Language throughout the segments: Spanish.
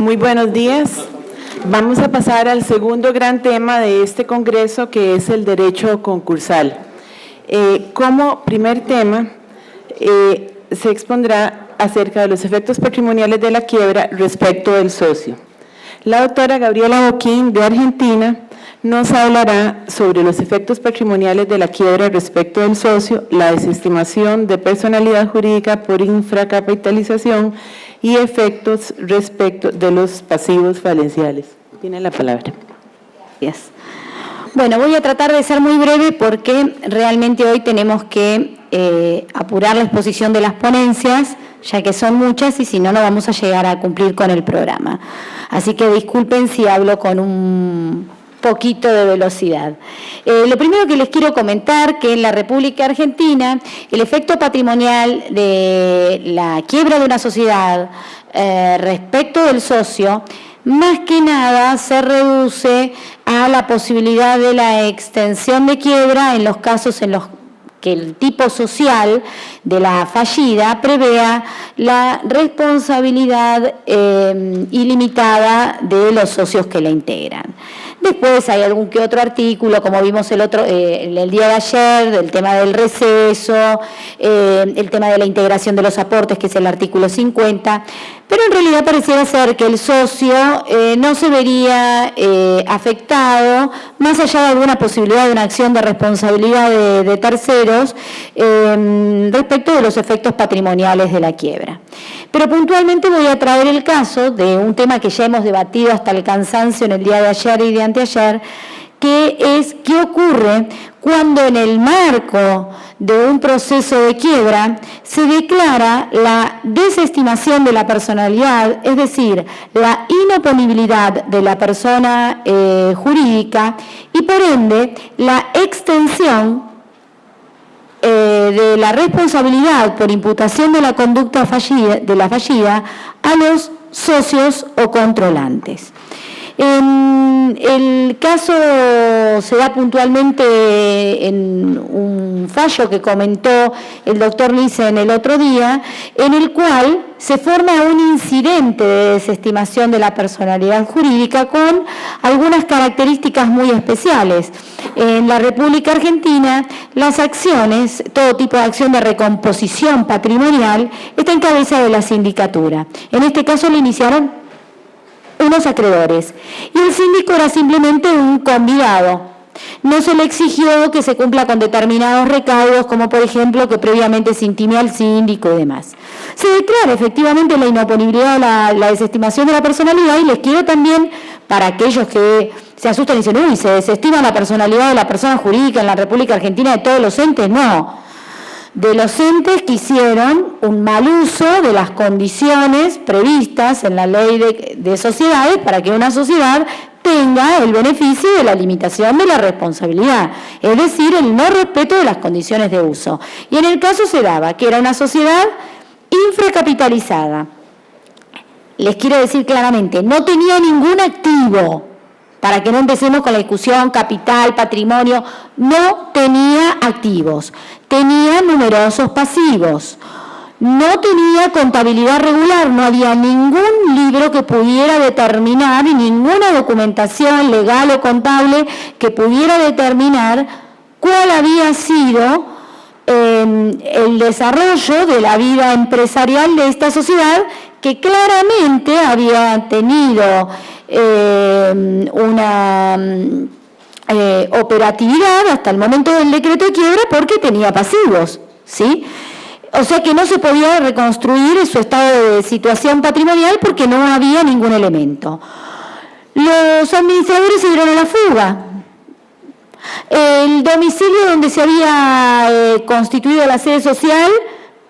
Muy buenos días. Vamos a pasar al segundo gran tema de este congreso, que es el derecho concursal. Como primer tema, se expondrá acerca de los efectos patrimoniales de la quiebra respecto del socio. La doctora Gabriela Boquín, de Argentina, nos hablará sobre los efectos patrimoniales de la quiebra respecto del socio, la desestimación de personalidad jurídica por infracapitalización y efectos respecto de los pasivos falenciales. Tiene la palabra. Gracias. Bueno, voy a tratar de ser muy breve porque realmente hoy tenemos que apurar la exposición de las ponencias, ya que son muchas y si no, no vamos a llegar a cumplir con el programa. Así que disculpen si hablo con un poquito de velocidad. Lo primero que les quiero comentar que en la República Argentina el efecto patrimonial de la quiebra de una sociedad respecto del socio más que nada se reduce a la posibilidad de la extensión de quiebra en los casos en los que el tipo social de la fallida prevea la responsabilidad ilimitada de los socios que la integran. Después hay algún que otro artículo, como vimos el día de ayer, del tema del receso, el tema de la integración de los aportes, que es el artículo 50, pero en realidad pareciera ser que el socio no se vería afectado, más allá de alguna posibilidad de una acción de responsabilidad de terceros, respecto de los efectos patrimoniales de la quiebra. Pero puntualmente voy a traer el caso de un tema que ya hemos debatido hasta el cansancio en el día de ayer y de anteayer, que es qué ocurre cuando en el marco de un proceso de quiebra se declara la desestimación de la personalidad, es decir, la inoponibilidad de la persona jurídica y por ende la extensión de la responsabilidad por imputación de la conducta fallida a los socios o controlantes. El caso se da puntualmente en un fallo que comentó el doctor Nissen el otro día, en el cual se forma un incidente de desestimación de la personalidad jurídica con algunas características muy especiales. En la República Argentina, las acciones, todo tipo de acción de recomposición patrimonial, está en cabeza de la sindicatura. En este caso lo iniciaron unos acreedores y el síndico era simplemente un convidado. No se le exigió que se cumpla con determinados recaudos, como por ejemplo que previamente se intime al síndico y demás. Se declara efectivamente la inoponibilidad, la desestimación de la personalidad, y les quiero también, para aquellos que se asustan y dicen, uy, se desestima la personalidad de la persona jurídica en la República Argentina de todos los entes, no. De los entes que hicieron un mal uso de las condiciones previstas en la ley de sociedades para que una sociedad tenga el beneficio de la limitación de la responsabilidad, es decir, el no respeto de las condiciones de uso. Y en el caso se daba que era una sociedad infracapitalizada. Les quiero decir claramente, no tenía ningún activo, para que no empecemos con la discusión capital, patrimonio, no tenía activos, tenía numerosos pasivos, no tenía contabilidad regular, no había ningún libro que pudiera determinar y ninguna documentación legal o contable que pudiera determinar cuál había sido el desarrollo de la vida empresarial de esta sociedad, que claramente había tenido una operatividad hasta el momento del decreto de quiebra porque tenía pasivos, ¿sí? O sea que no se podía reconstruir su estado de situación patrimonial porque no había ningún elemento. Los administradores se dieron a la fuga. El domicilio donde se había constituido la sede social,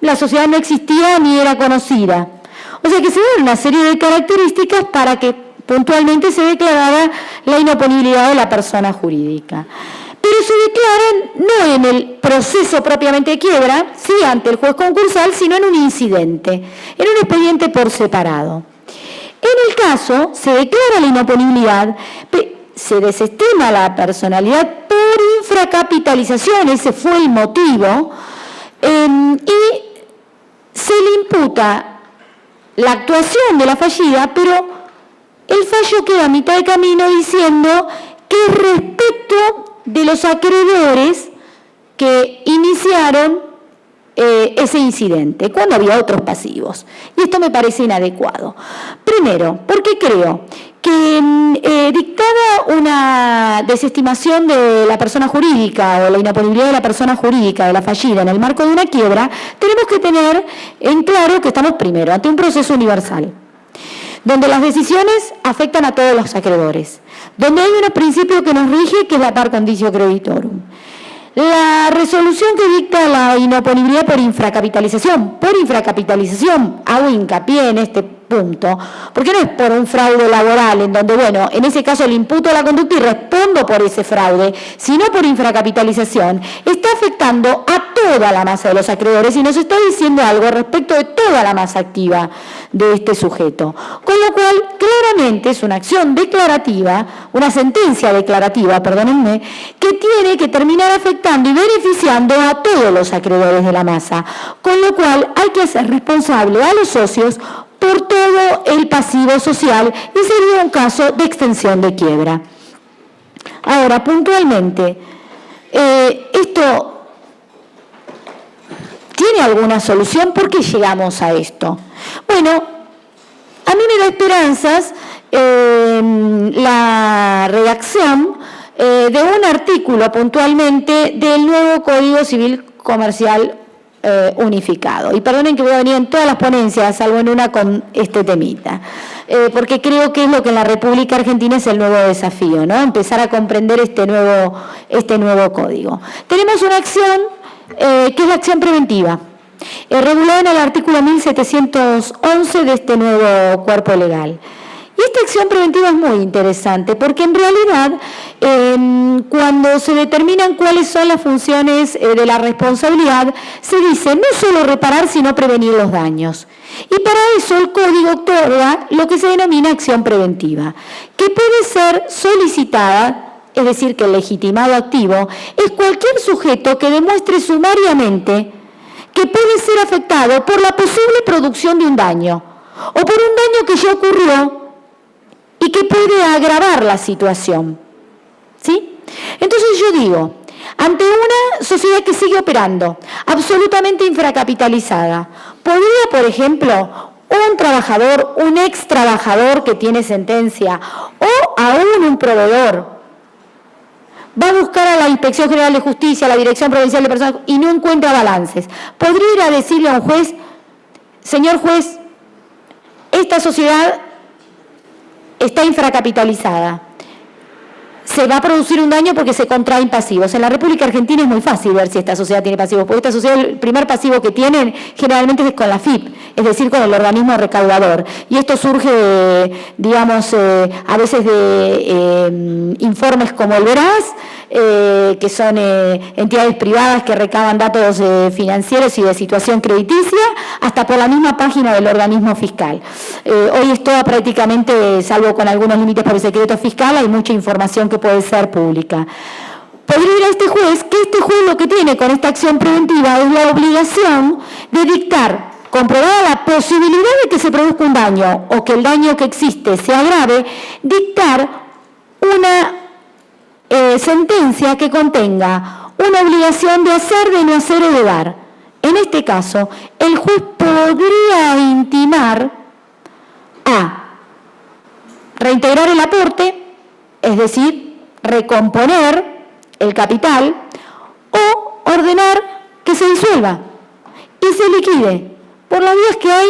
la sociedad no existía ni era conocida. O sea que se dieron una serie de características para que puntualmente se declarara la inoponibilidad de la persona jurídica. Pero se declaran no en el proceso propiamente de quiebra, sí ante el juez concursal, sino en un incidente, en un expediente por separado. En el caso, se declara la inoponibilidad, se desestima la personalidad por infracapitalización, ese fue el motivo, y se le imputa la actuación de la fallida, pero el fallo queda a mitad de camino diciendo que respecto de los acreedores que iniciaron ese incidente, cuando había otros pasivos. Y esto me parece inadecuado. Primero, porque creo que dictada una desestimación de la persona jurídica o la inoponibilidad de la persona jurídica de la fallida en el marco de una quiebra, tenemos que tener en claro que estamos primero ante un proceso universal, donde las decisiones afectan a todos los acreedores, donde hay un principio que nos rige, que es la par condicio creditorum. La resolución que dicta la inoponibilidad por infracapitalización, hago hincapié en este punto, porque no es por un fraude laboral, en donde, bueno, en ese caso le imputo la conducta y respondo por ese fraude, sino por infracapitalización, está afectando a toda la masa de los acreedores y nos está diciendo algo respecto de toda la masa activa de este sujeto. Con lo cual, claramente es una acción declarativa, una sentencia declarativa, perdónenme, que tiene que terminar afectando y beneficiando a todos los acreedores de la masa. Con lo cual, hay que hacer responsable a los socios por todo el pasivo social y sería un caso de extensión de quiebra. Ahora, puntualmente, ¿esto tiene alguna solución? ¿Por qué llegamos a esto? Bueno, a mí me da esperanzas la redacción de un artículo puntualmente del nuevo Código Civil Comercial unificado. Y perdonen que voy a venir en todas las ponencias, salvo en una con este temita, porque creo que es lo que en la República Argentina es el nuevo desafío, ¿no? Empezar a comprender este nuevo código. Tenemos una acción que es la acción preventiva, regulada en el artículo 1711 de este nuevo cuerpo legal. Y esta acción preventiva es muy interesante porque en realidad cuando se determinan cuáles son las funciones de la responsabilidad, se dice no solo reparar sino prevenir los daños. Y para eso el Código otorga lo que se denomina acción preventiva, que puede ser solicitada, es decir, que el legitimado activo es cualquier sujeto que demuestre sumariamente que puede ser afectado por la posible producción de un daño o por un daño que ya ocurrió y que puede agravar la situación. ¿Sí? Entonces yo digo, ante una sociedad que sigue operando absolutamente infracapitalizada, ¿podría, por ejemplo, un trabajador, un ex trabajador que tiene sentencia o aún un proveedor va a buscar a la Inspección General de Justicia, a la Dirección Provincial de Personas y no encuentra balances? ¿Podría ir a decirle a un juez, señor juez, esta sociedad está infracapitalizada, se va a producir un daño porque se contraen pasivos? En la República Argentina es muy fácil ver si esta sociedad tiene pasivos, porque esta sociedad, el primer pasivo que tienen generalmente es con la FIP, es decir, con el organismo recaudador. Y esto surge, digamos, a veces de informes como el Veraz, que son entidades privadas que recaban datos financieros y de situación crediticia, hasta por la misma página del organismo fiscal. Hoy es toda prácticamente, salvo con algunos límites por el secreto fiscal, hay mucha información que puede ser pública. Podría ir a este juez, que este juez lo que tiene con esta acción preventiva es la obligación de dictar, comprobada la posibilidad de que se produzca un daño o que el daño que existe se agrave, dictar una sentencia que contenga una obligación de hacer, de no hacer o de dar. En este caso, el juez podría intimar a reintegrar el aporte, es decir, recomponer el capital, o ordenar que se disuelva y se liquide por las vías que hay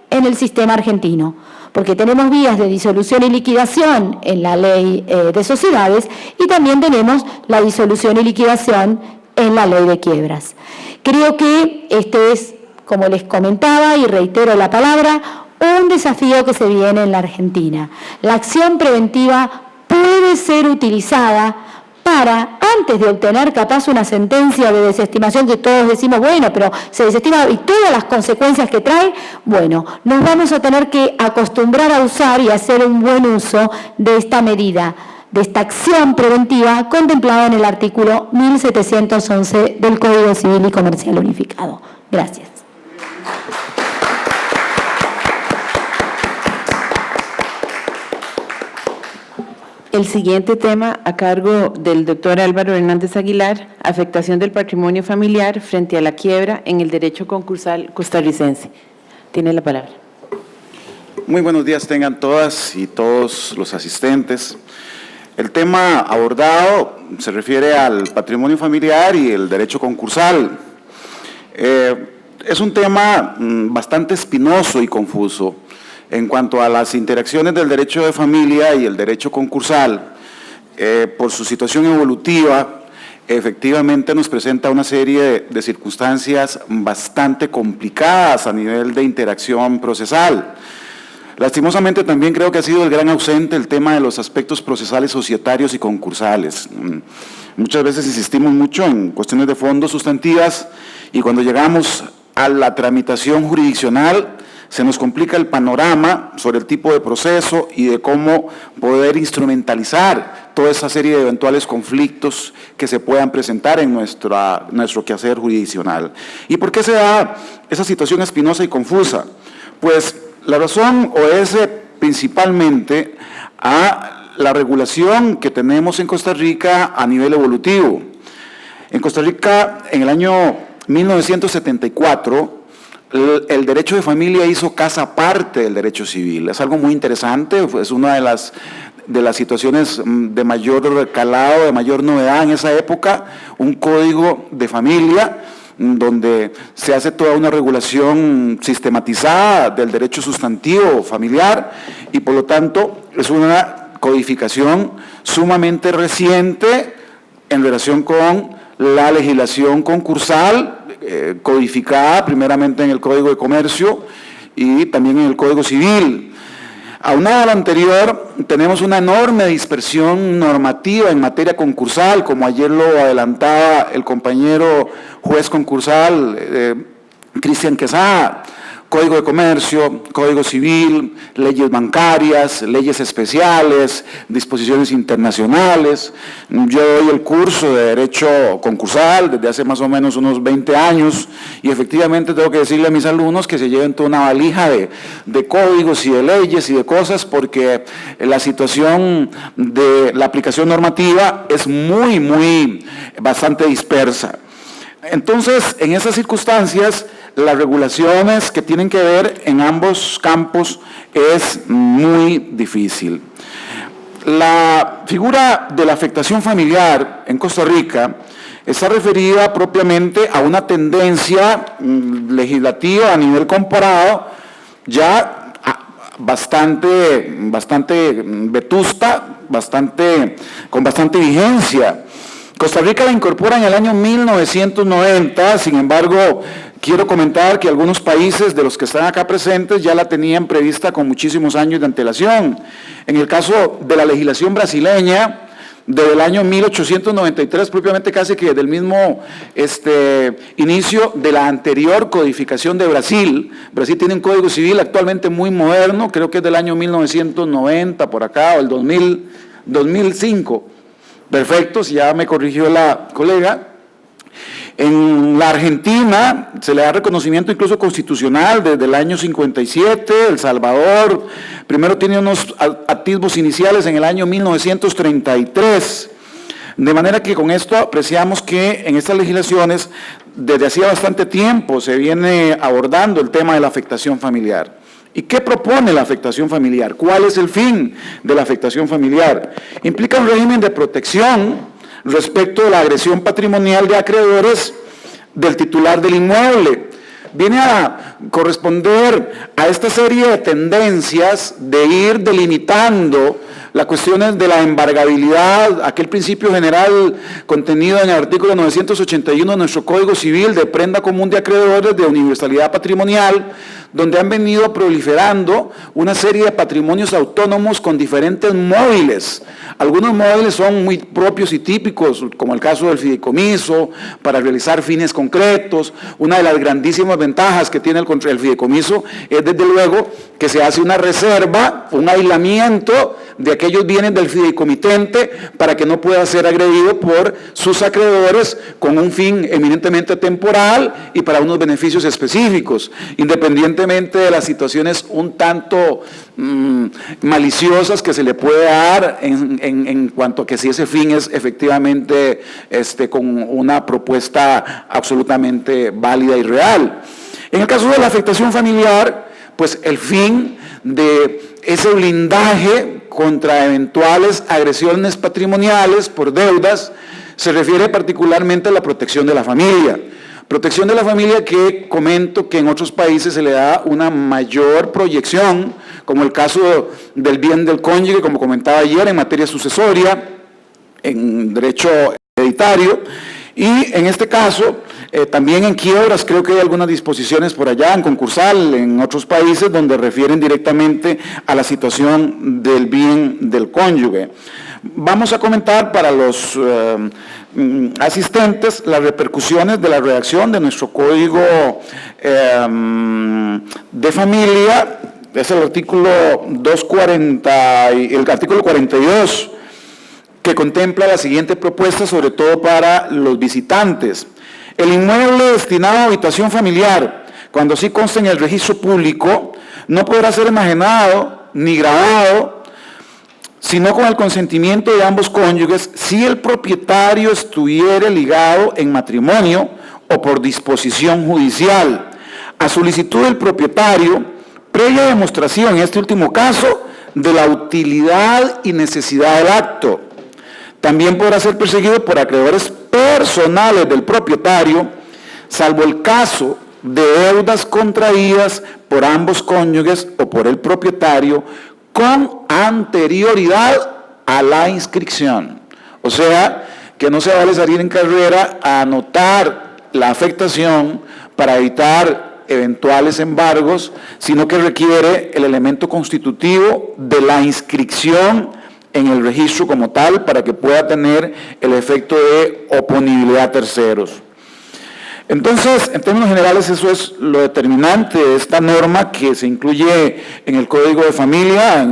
en el sistema argentino, porque tenemos vías de disolución y liquidación en la ley de sociedades y también tenemos la disolución y liquidación en la ley de quiebras. Creo que este es, como les comentaba y reitero la palabra, un desafío que se viene en la Argentina. La acción preventiva puede ser utilizada para, antes de obtener capaz una sentencia de desestimación que todos decimos, bueno, pero se desestima y todas las consecuencias que trae, bueno, nos vamos a tener que acostumbrar a usar y hacer un buen uso de esta medida, de esta acción preventiva contemplada en el artículo 1711 del Código Civil y Comercial Unificado. Gracias. El siguiente tema a cargo del doctor Álvaro Hernández Aguilar, afectación del patrimonio familiar frente a la quiebra en el derecho concursal costarricense. Tiene la palabra. Muy buenos días tengan todas y todos los asistentes. El tema abordado se refiere al patrimonio familiar y el derecho concursal. Es un tema bastante espinoso y confuso en cuanto a las interacciones del derecho de familia y el derecho concursal. Por su situación evolutiva, efectivamente nos presenta una serie de circunstancias bastante complicadas a nivel de interacción procesal. Lastimosamente también creo que ha sido el gran ausente el tema de los aspectos procesales societarios y concursales. Muchas veces insistimos mucho en cuestiones de fondo sustantivas y cuando llegamos a la tramitación jurisdiccional se nos complica el panorama sobre el tipo de proceso y de cómo poder instrumentalizar toda esa serie de eventuales conflictos que se puedan presentar en nuestro quehacer jurisdiccional. ¿Y por qué se da esa situación espinosa y confusa? Pues la razón obedece principalmente a la regulación que tenemos en Costa Rica a nivel evolutivo. En Costa Rica, en el año 1974, el derecho de familia hizo casa aparte del derecho civil. Es algo muy interesante, es una de las situaciones de mayor calado, de mayor novedad en esa época, un código de familia donde se hace toda una regulación sistematizada del derecho sustantivo familiar y por lo tanto es una codificación sumamente reciente en relación con la legislación concursal, codificada primeramente en el Código de Comercio y también en el Código Civil. Aunado a lo anterior, tenemos una enorme dispersión normativa en materia concursal, como ayer lo adelantaba el compañero juez concursal, Cristian Quesada. Código de Comercio, Código Civil, leyes bancarias, leyes especiales, disposiciones internacionales. Yo doy el curso de Derecho Concursal desde hace más o menos unos 20 años y efectivamente tengo que decirle a mis alumnos que se lleven toda una valija de códigos y de leyes y de cosas porque la situación de la aplicación normativa es bastante dispersa. Entonces, en esas circunstancias, las regulaciones que tienen que ver en ambos campos es muy difícil. La figura de la afectación familiar en Costa Rica está referida propiamente a una tendencia legislativa a nivel comparado ya bastante vetusta, con bastante vigencia. Costa Rica la incorpora en el año 1990, sin embargo, quiero comentar que algunos países de los que están acá presentes ya la tenían prevista con muchísimos años de antelación. En el caso de la legislación brasileña, desde el año 1893, propiamente casi que desde el mismo inicio de la anterior codificación de Brasil. Brasil tiene un código civil actualmente muy moderno, creo que es del año 1990 por acá, o el 2005. Perfecto, si ya me corrigió la colega. En la Argentina se le da reconocimiento incluso constitucional desde el año 57, El Salvador primero tiene unos atisbos iniciales en el año 1933, de manera que con esto apreciamos que en estas legislaciones desde hacía bastante tiempo se viene abordando el tema de la afectación familiar. ¿Y qué propone la afectación familiar? ¿Cuál es el fin de la afectación familiar? Implica un régimen de protección respecto de la agresión patrimonial de acreedores del titular del inmueble. Viene a corresponder a esta serie de tendencias de ir delimitando las cuestiones de la embargabilidad, aquel principio general contenido en el artículo 981 de nuestro Código Civil de prenda común de acreedores de universalidad patrimonial, donde han venido proliferando una serie de patrimonios autónomos con diferentes móviles. Algunos móviles son muy propios y típicos, como el caso del fideicomiso, para realizar fines concretos. Una de las grandísimas ventajas que tiene el fideicomiso es, desde luego, que se hace una reserva, un aislamiento de aquellos bienes del fideicomitente para que no pueda ser agredido por sus acreedores con un fin eminentemente temporal y para unos beneficios específicos, independientemente probablemente de las situaciones un tanto maliciosas que se le puede dar en cuanto a que si ese fin es efectivamente con una propuesta absolutamente válida y real. En el caso de la afectación familiar, pues el fin de ese blindaje contra eventuales agresiones patrimoniales por deudas se refiere particularmente a la protección de la familia. Protección de la familia que comento que en otros países se le da una mayor proyección, como el caso del bien del cónyuge, como comentaba ayer, en materia sucesoria, en derecho hereditario, y en este caso, también en quiebras, creo que hay algunas disposiciones por allá, en concursal, en otros países, donde refieren directamente a la situación del bien del cónyuge. Vamos a comentar para los asistentes las repercusiones de la redacción de nuestro Código de Familia, es el artículo 240, el artículo 42, que contempla la siguiente propuesta, sobre todo para los visitantes. El inmueble destinado a habitación familiar, cuando así conste en el registro público, no podrá ser enajenado ni grabado, sino con el consentimiento de ambos cónyuges, si el propietario estuviere ligado en matrimonio o por disposición judicial, a solicitud del propietario, previa demostración, en este último caso, de la utilidad y necesidad del acto. También podrá ser perseguido por acreedores personales del propietario, salvo el caso de deudas contraídas por ambos cónyuges o por el propietario con anterioridad a la inscripción. O sea, que no se vale salir en carrera a anotar la afectación para evitar eventuales embargos, sino que requiere el elemento constitutivo de la inscripción en el registro como tal para que pueda tener el efecto de oponibilidad a terceros. Entonces, en términos generales, eso es lo determinante de esta norma que se incluye en el Código de Familia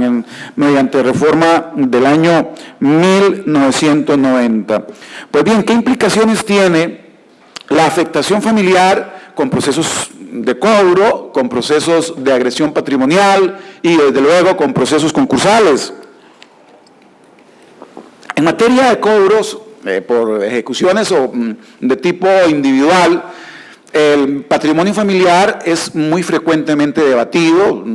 mediante reforma del año 1990. Pues bien, ¿qué implicaciones tiene la afectación familiar con procesos de cobro, con procesos de agresión patrimonial y, desde luego, con procesos concursales? En materia de cobros por ejecuciones o de tipo individual, el patrimonio familiar es muy frecuentemente debatido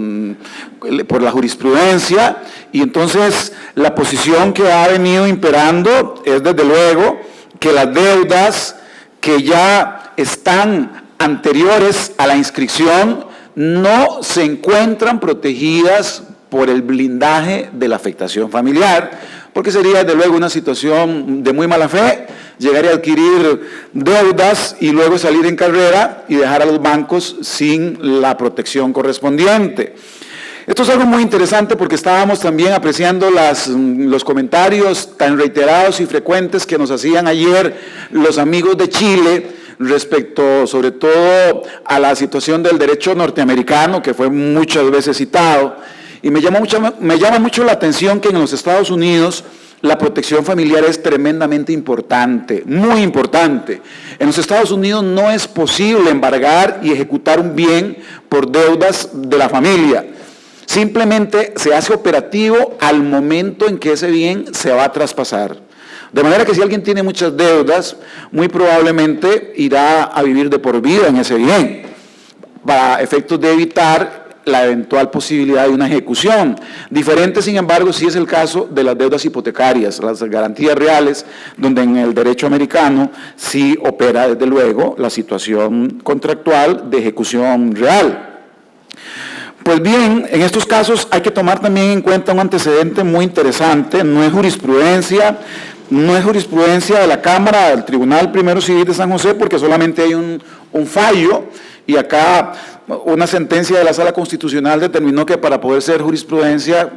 por la jurisprudencia, y entonces la posición que ha venido imperando es, desde luego, que las deudas que ya están anteriores a la inscripción no se encuentran protegidas por el blindaje de la afectación familiar, porque sería desde luego una situación de muy mala fe, llegar a adquirir deudas y luego salir en carrera y dejar a los bancos sin la protección correspondiente. Esto es algo muy interesante porque estábamos también apreciando los comentarios tan reiterados y frecuentes que nos hacían ayer los amigos de Chile respecto sobre todo a la situación del derecho norteamericano, que fue muchas veces citado. Y me llama mucho la atención que en los Estados Unidos la protección familiar es tremendamente importante, muy importante. En los Estados Unidos no es posible embargar y ejecutar un bien por deudas de la familia. Simplemente se hace operativo al momento en que ese bien se va a traspasar. De manera que si alguien tiene muchas deudas, muy probablemente irá a vivir de por vida en ese bien, para efectos de evitar la eventual posibilidad de una ejecución. Diferente, sin embargo, sí es el caso de las deudas hipotecarias, las garantías reales, donde en el derecho americano sí opera, desde luego, la situación contractual de ejecución real. Pues bien, en estos casos hay que tomar también en cuenta un antecedente muy interesante, no es jurisprudencia de la Cámara, del Tribunal Primero Civil de San José, porque solamente hay un fallo, y acá una sentencia de la Sala Constitucional determinó que para poder ser jurisprudencia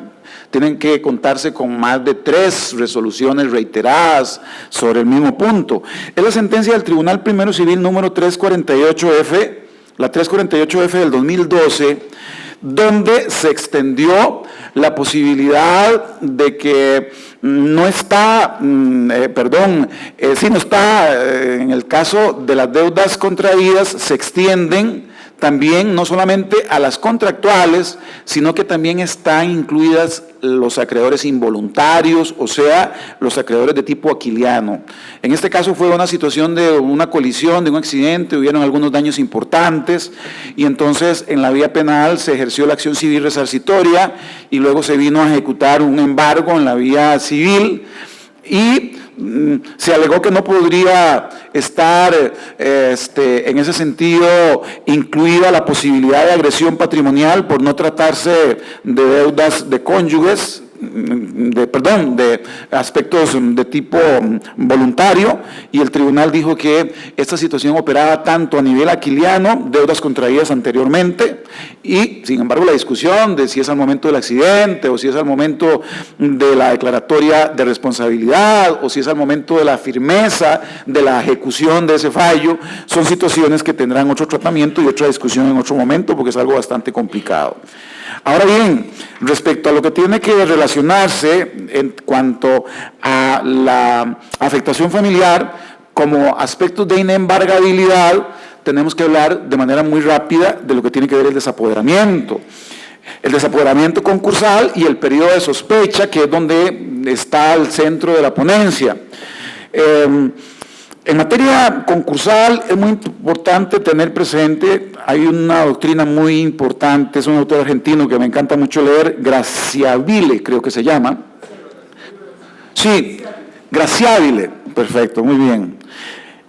tienen que contarse con más de 3 resoluciones reiteradas sobre el mismo punto. Es la sentencia del Tribunal Primero Civil número 348F, la 348F del 2012, donde se extendió la posibilidad de que no está, en el caso de las deudas contraídas, se extienden también no solamente a las contractuales, sino que también están incluidas los acreedores involuntarios, o sea, los acreedores de tipo aquiliano. En este caso fue una situación de una colisión, de un accidente, hubieron algunos daños importantes, y entonces en la vía penal se ejerció la acción civil resarcitoria, y luego se vino a ejecutar un embargo en la vía civil, y se alegó que no podría estar en ese sentido incluida la posibilidad de agresión patrimonial por no tratarse de deudas de cónyuges, de aspectos de tipo voluntario, y el tribunal dijo que esta situación operaba tanto a nivel aquiliano, deudas contraídas anteriormente, y sin embargo la discusión de si es al momento del accidente o si es al momento de la declaratoria de responsabilidad o si es al momento de la firmeza de la ejecución de ese fallo, son situaciones que tendrán otro tratamiento y otra discusión en otro momento, porque es algo bastante complicado. Ahora bien, respecto a lo que tiene que relacionarse en cuanto a la afectación familiar como aspectos de inembargabilidad, tenemos que hablar de manera muy rápida de lo que tiene que ver el desapoderamiento. El desapoderamiento concursal y el periodo de sospecha, que es donde está el centro de la ponencia. En materia concursal es muy importante tener presente, hay una doctrina muy importante, es un autor argentino que me encanta mucho leer, Graciabile, creo que se llama. Sí, Graciabile, perfecto, muy bien.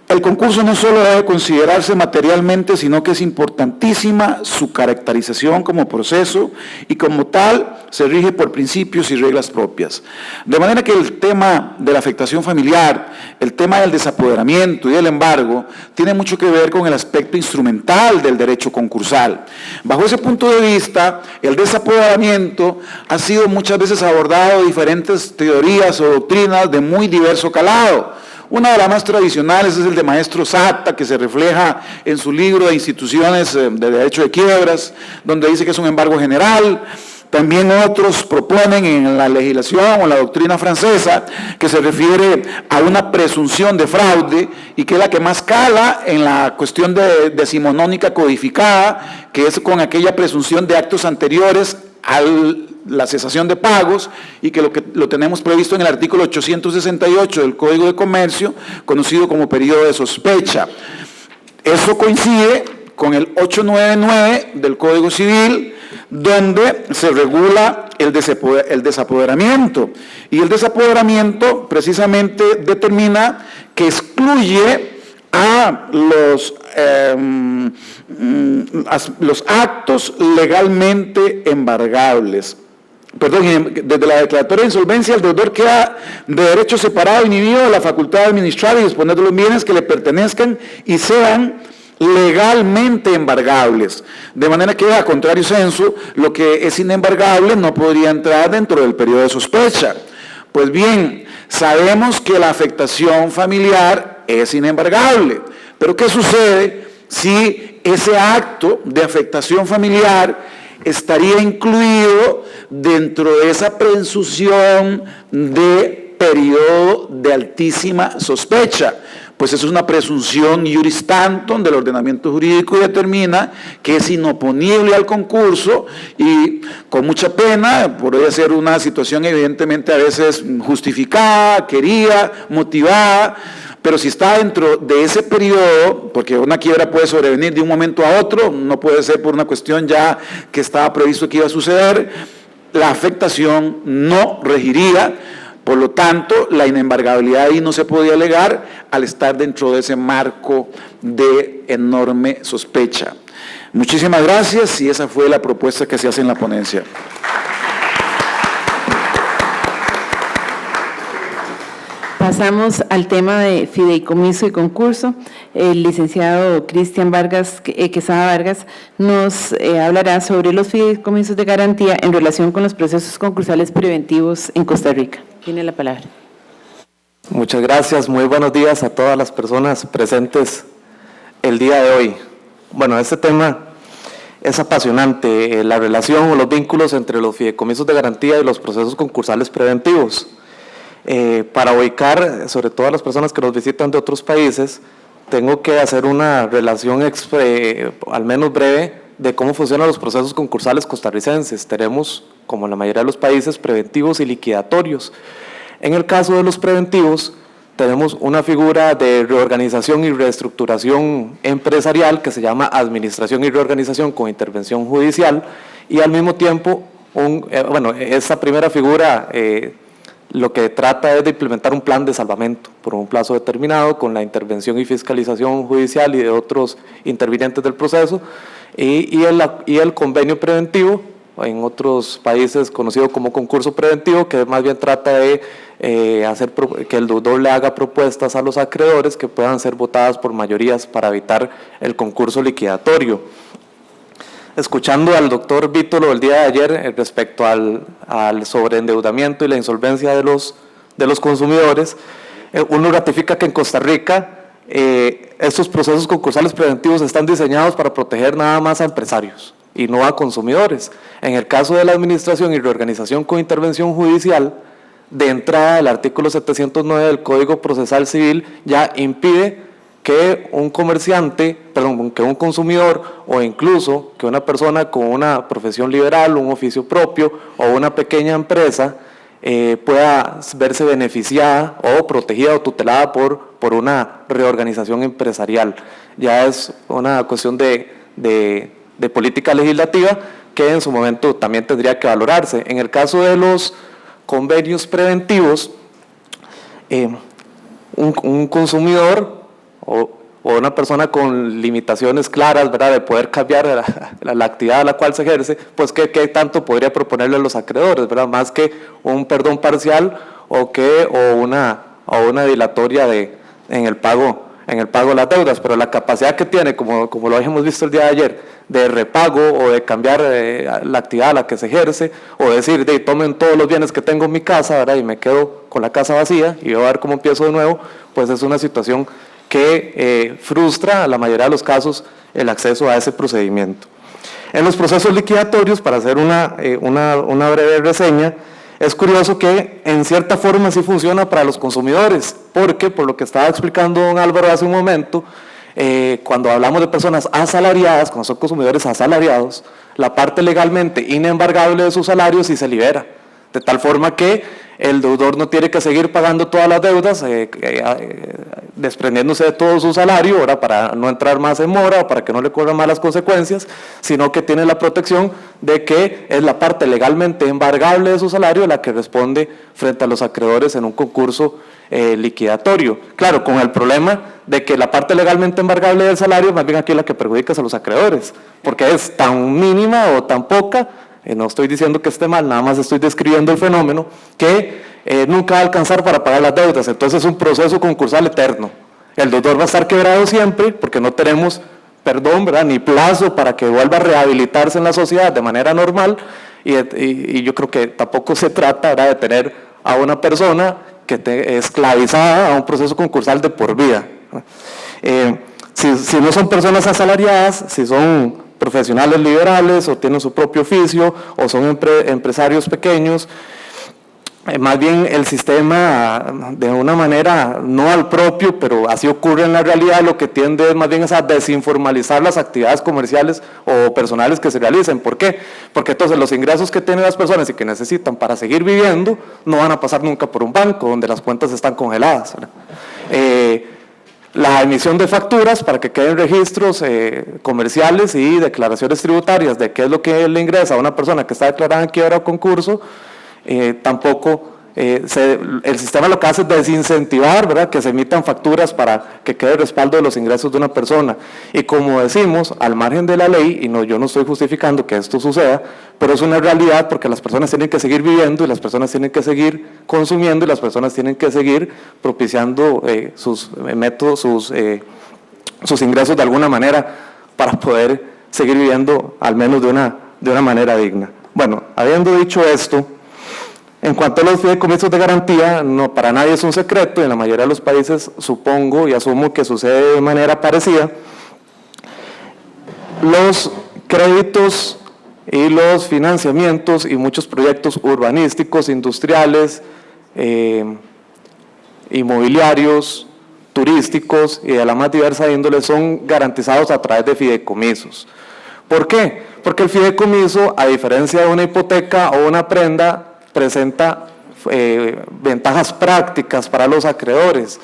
El concurso no solo debe considerarse materialmente, sino que es importantísima su caracterización como proceso y como tal se rige por principios y reglas propias. De manera que el tema de la afectación familiar, el tema del desapoderamiento y del embargo, tiene mucho que ver con el aspecto instrumental del derecho concursal. Bajo ese punto de vista, el desapoderamiento ha sido muchas veces abordado de diferentes teorías o doctrinas de muy diverso calado. Una de las más tradicionales es el de Maestro Sata, que se refleja en su libro de Instituciones de Derecho de Quiebras, donde dice que es un embargo general. También otros proponen en la legislación o la doctrina francesa que se refiere a una presunción de fraude y que es la que más cala en la cuestión de decimonónica codificada, que es con aquella presunción de actos anteriores a la cesación de pagos, y que lo tenemos previsto en el artículo 868 del Código de Comercio, conocido como periodo de sospecha. Eso coincide con el 899 del Código Civil, donde se regula el desapoderamiento. Y el desapoderamiento precisamente determina que excluye a los actos legalmente embargables. Perdón, desde la declaratoria de insolvencia el deudor queda de derecho separado, inhibido de la facultad de administrar y disponer de los bienes que le pertenezcan y sean legalmente embargables. De manera que, a contrario censo, lo que es inembargable no podría entrar dentro del periodo de sospecha. Pues bien, sabemos que la afectación familiar es inembargable, pero ¿qué sucede si ese acto de afectación familiar estaría incluido dentro de esa presunción de periodo de altísima sospecha? Pues es una presunción iuris tantum del ordenamiento jurídico y determina que es inoponible al concurso y con mucha pena, podría ser una situación evidentemente a veces justificada, querida, motivada, pero si está dentro de ese periodo, porque una quiebra puede sobrevenir de un momento a otro, no puede ser por una cuestión ya que estaba previsto que iba a suceder, la afectación no regiría. Por lo tanto, la inembargabilidad ahí no se podía alegar al estar dentro de ese marco de enorme sospecha. Muchísimas gracias y esa fue la propuesta que se hace en la ponencia. Pasamos al tema de fideicomiso y concurso. El licenciado Cristian Quesada Vargas nos hablará sobre los fideicomisos de garantía en relación con los procesos concursales preventivos en Costa Rica. Tiene la palabra. Muchas gracias, muy buenos días a todas las personas presentes el día de hoy. Bueno, este tema es apasionante, la relación o los vínculos entre los fideicomisos de garantía y los procesos concursales preventivos. Para ubicar, sobre todo a las personas que nos visitan de otros países, tengo que hacer una relación al menos breve de cómo funcionan los procesos concursales costarricenses. Tenemos, como en la mayoría de los países, preventivos y liquidatorios. En el caso de los preventivos, tenemos una figura de reorganización y reestructuración empresarial que se llama administración y reorganización con intervención judicial, y al mismo tiempo, esa primera figura lo que trata es de implementar un plan de salvamento por un plazo determinado con la intervención y fiscalización judicial y de otros intervinientes del proceso, y el convenio preventivo, en otros países conocido como concurso preventivo, que más bien trata de hacer que el deudor le haga propuestas a los acreedores que puedan ser votadas por mayorías para evitar el concurso liquidatorio. Escuchando al doctor Vítolo el día de ayer respecto al sobreendeudamiento y la insolvencia de los consumidores, uno ratifica que en Costa Rica estos procesos concursales preventivos están diseñados para proteger nada más a empresarios y no a consumidores. En el caso de la administración y reorganización con intervención judicial, de entrada el artículo 709 del Código Procesal Civil ya impide que un consumidor o incluso que una persona con una profesión liberal, un oficio propio o una pequeña empresa pueda verse beneficiada o protegida o tutelada por una reorganización empresarial. Ya es una cuestión de política legislativa que en su momento también tendría que valorarse. En el caso de los convenios preventivos, un consumidor o una persona con limitaciones claras, ¿verdad?, de poder cambiar la actividad a la cual se ejerce, pues ¿qué tanto podría proponerle a los acreedores, ¿verdad?, más que un perdón parcial o una dilatoria en el pago de las deudas. Pero la capacidad que tiene, como lo habíamos visto el día de ayer, de repago o de cambiar la actividad a la que se ejerce, o decir, tomen todos los bienes que tengo en mi casa, ¿verdad?, y me quedo con la casa vacía y voy a ver cómo empiezo de nuevo, pues es una situación que frustra a la mayoría de los casos el acceso a ese procedimiento. En los procesos liquidatorios, para hacer una breve reseña, es curioso que en cierta forma sí funciona para los consumidores, porque por lo que estaba explicando don Álvaro hace un momento, cuando hablamos de personas asalariadas, cuando son consumidores asalariados, la parte legalmente inembargable de su salario sí se libera, de tal forma que el deudor no tiene que seguir pagando todas las deudas, desprendiéndose de todo su salario, ahora para no entrar más en mora o para que no le corran malas consecuencias, sino que tiene la protección de que es la parte legalmente embargable de su salario la que responde frente a los acreedores en un concurso liquidatorio. Claro, con el problema de que la parte legalmente embargable del salario, más bien aquí es la que perjudica a los acreedores, porque es tan mínima o tan poca, no estoy diciendo que esté mal, nada más estoy describiendo el fenómeno, que nunca va a alcanzar para pagar las deudas. Entonces es un proceso concursal eterno. El deudor va a estar quebrado siempre porque no tenemos perdón, ¿verdad?, ni plazo para que vuelva a rehabilitarse en la sociedad de manera normal, y yo creo que tampoco se trata, ¿verdad?, de tener a una persona que esté esclavizada a un proceso concursal de por vida. Si no son personas asalariadas, si son profesionales liberales o tienen su propio oficio o son empresarios pequeños, más bien el sistema, de una manera no al propio, pero así ocurre en la realidad, lo que tiende más bien es a desinformalizar las actividades comerciales o personales que se realicen. ¿Por qué? Porque entonces los ingresos que tienen las personas y que necesitan para seguir viviendo no van a pasar nunca por un banco donde las cuentas están congeladas, ¿verdad? La emisión de facturas para que queden registros comerciales y declaraciones tributarias de qué es lo que le ingresa a una persona que está declarada en quiebra o concurso, tampoco el sistema lo que hace es desincentivar, ¿verdad?, que se emitan facturas para que quede respaldo de los ingresos de una persona. Y como decimos, al margen de la ley, y yo no estoy justificando que esto suceda, pero es una realidad porque las personas tienen que seguir viviendo y las personas tienen que seguir consumiendo y las personas tienen que seguir propiciando sus métodos, sus ingresos de alguna manera para poder seguir viviendo al menos de una manera digna. Bueno, habiendo dicho esto, en cuanto a los fideicomisos de garantía, no para nadie es un secreto, en la mayoría de los países supongo y asumo que sucede de manera parecida. Los créditos y los financiamientos y muchos proyectos urbanísticos, industriales, inmobiliarios, turísticos y de la más diversa índole son garantizados a través de fideicomisos. ¿Por qué? Porque el fideicomiso, a diferencia de una hipoteca o una prenda, presenta ventajas prácticas para los acreedores,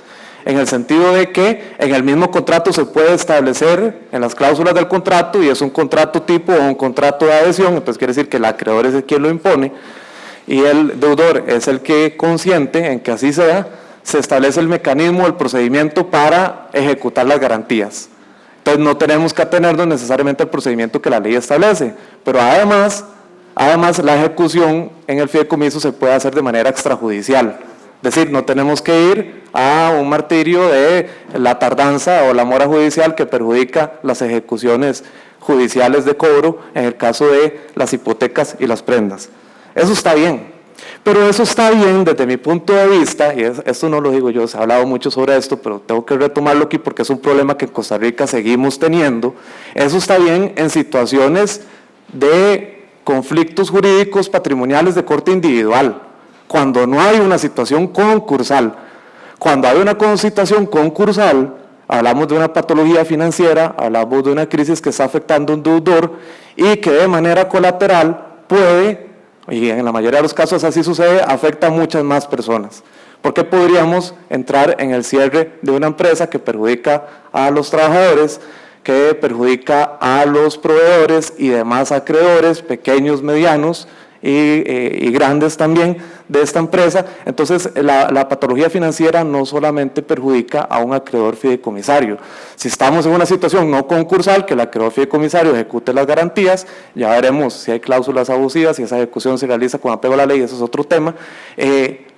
en el sentido de que en el mismo contrato se puede establecer en las cláusulas del contrato, y es un contrato tipo o un contrato de adhesión, entonces quiere decir que el acreedor es el quien lo impone y el deudor es el que consiente en que así sea. Se establece el mecanismo, el procedimiento para ejecutar las garantías. Entonces no tenemos que atenernos necesariamente al procedimiento que la ley establece, pero además la ejecución en el fideicomiso se puede hacer de manera extrajudicial. Es decir, no tenemos que ir a un martirio de la tardanza o la mora judicial que perjudica las ejecuciones judiciales de cobro en el caso de las hipotecas y las prendas. Eso está bien. Pero eso está bien desde mi punto de vista, y esto no lo digo yo, se ha hablado mucho sobre esto, pero tengo que retomarlo aquí porque es un problema que en Costa Rica seguimos teniendo. Eso está bien en situaciones de conflictos jurídicos patrimoniales de corte individual, cuando no hay una situación concursal. Cuando hay una situación concursal, hablamos de una patología financiera, hablamos de una crisis que está afectando a un deudor y que de manera colateral puede, y en la mayoría de los casos así sucede, afecta a muchas más personas. Porque podríamos entrar en el cierre de una empresa que perjudica a los trabajadores, que perjudica a los proveedores y demás acreedores, pequeños, medianos y grandes también de esta empresa. Entonces la patología financiera no solamente perjudica a un acreedor fideicomisario. Si estamos en una situación no concursal, que el acreedor fideicomisario ejecute las garantías, ya veremos si hay cláusulas abusivas, si esa ejecución se realiza con apego a la ley, eso es otro tema,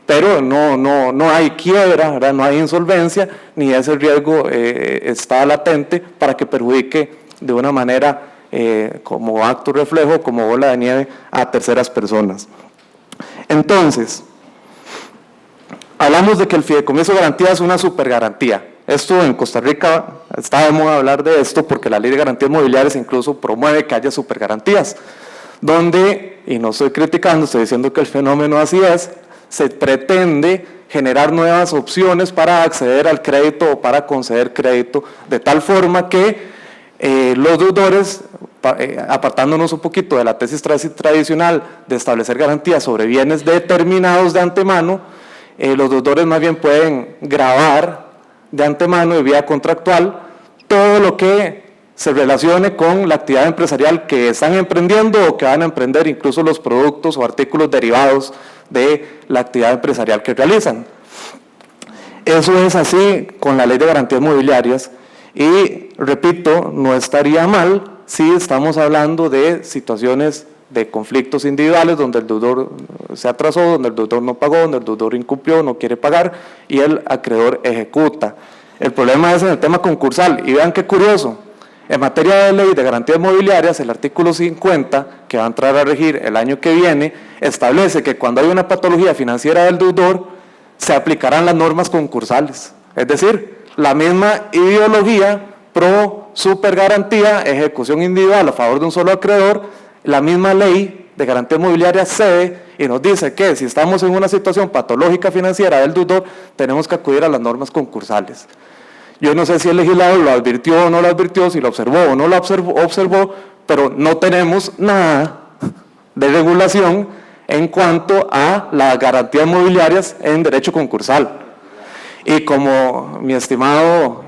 pero no hay quiebra, ¿verdad? No hay insolvencia, ni ese riesgo está latente para que perjudique de una manera como acto reflejo, como bola de nieve a terceras personas. Entonces, hablamos de que el fideicomiso de garantía es una supergarantía. Esto en Costa Rica está de moda hablar de esto porque la ley de garantías mobiliarias incluso promueve que haya supergarantías, donde, y no estoy criticando, estoy diciendo que el fenómeno así es, se pretende generar nuevas opciones para acceder al crédito o para conceder crédito, de tal forma que los deudores, apartándonos un poquito de la tesis tradicional de establecer garantías sobre bienes determinados de antemano, los deudores más bien pueden gravar de antemano y vía contractual todo lo que se relacione con la actividad empresarial que están emprendiendo o que van a emprender, incluso los productos o artículos derivados de la actividad empresarial que realizan. Eso es así con la ley de garantías mobiliarias. Y repito, no estaría mal si estamos hablando de situaciones de conflictos individuales donde el deudor se atrasó, donde el deudor no pagó, donde el deudor incumplió, no quiere pagar y el acreedor ejecuta. El problema es en el tema concursal, y vean qué curioso, en materia de ley de garantías mobiliarias, el artículo 50, que va a entrar a regir el año que viene, establece que cuando hay una patología financiera del deudor, se aplicarán las normas concursales, es decir, la misma ideología pro supergarantía, ejecución individual a favor de un solo acreedor, la misma ley de garantía mobiliaria cede y nos dice que si estamos en una situación patológica financiera del deudor, tenemos que acudir a las normas concursales. Yo no sé si el legislador lo advirtió o no lo advirtió, si lo observó o no lo observó, pero no tenemos nada de regulación en cuanto a las garantías mobiliarias en derecho concursal. Y como mi estimado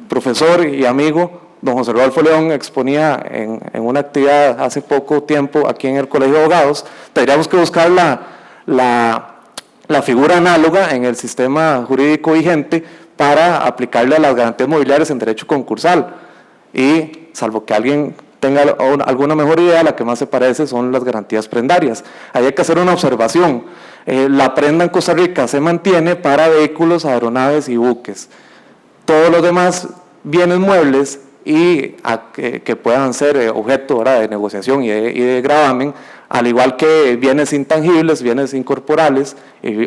profesor y amigo, don José Rodolfo León, exponía en una actividad hace poco tiempo aquí en el Colegio de Abogados, tendríamos que buscar la figura análoga en el sistema jurídico vigente para aplicarle a las garantías mobiliarias en derecho concursal. Y salvo que alguien tenga alguna mejor idea, la que más se parece son las garantías prendarias. Ahí hay que hacer una observación. La prenda en Costa Rica se mantiene para vehículos, aeronaves y buques. Todos los demás bienes muebles y que puedan ser objeto, ¿verdad?, de negociación y de gravamen, al igual que bienes intangibles, bienes incorporales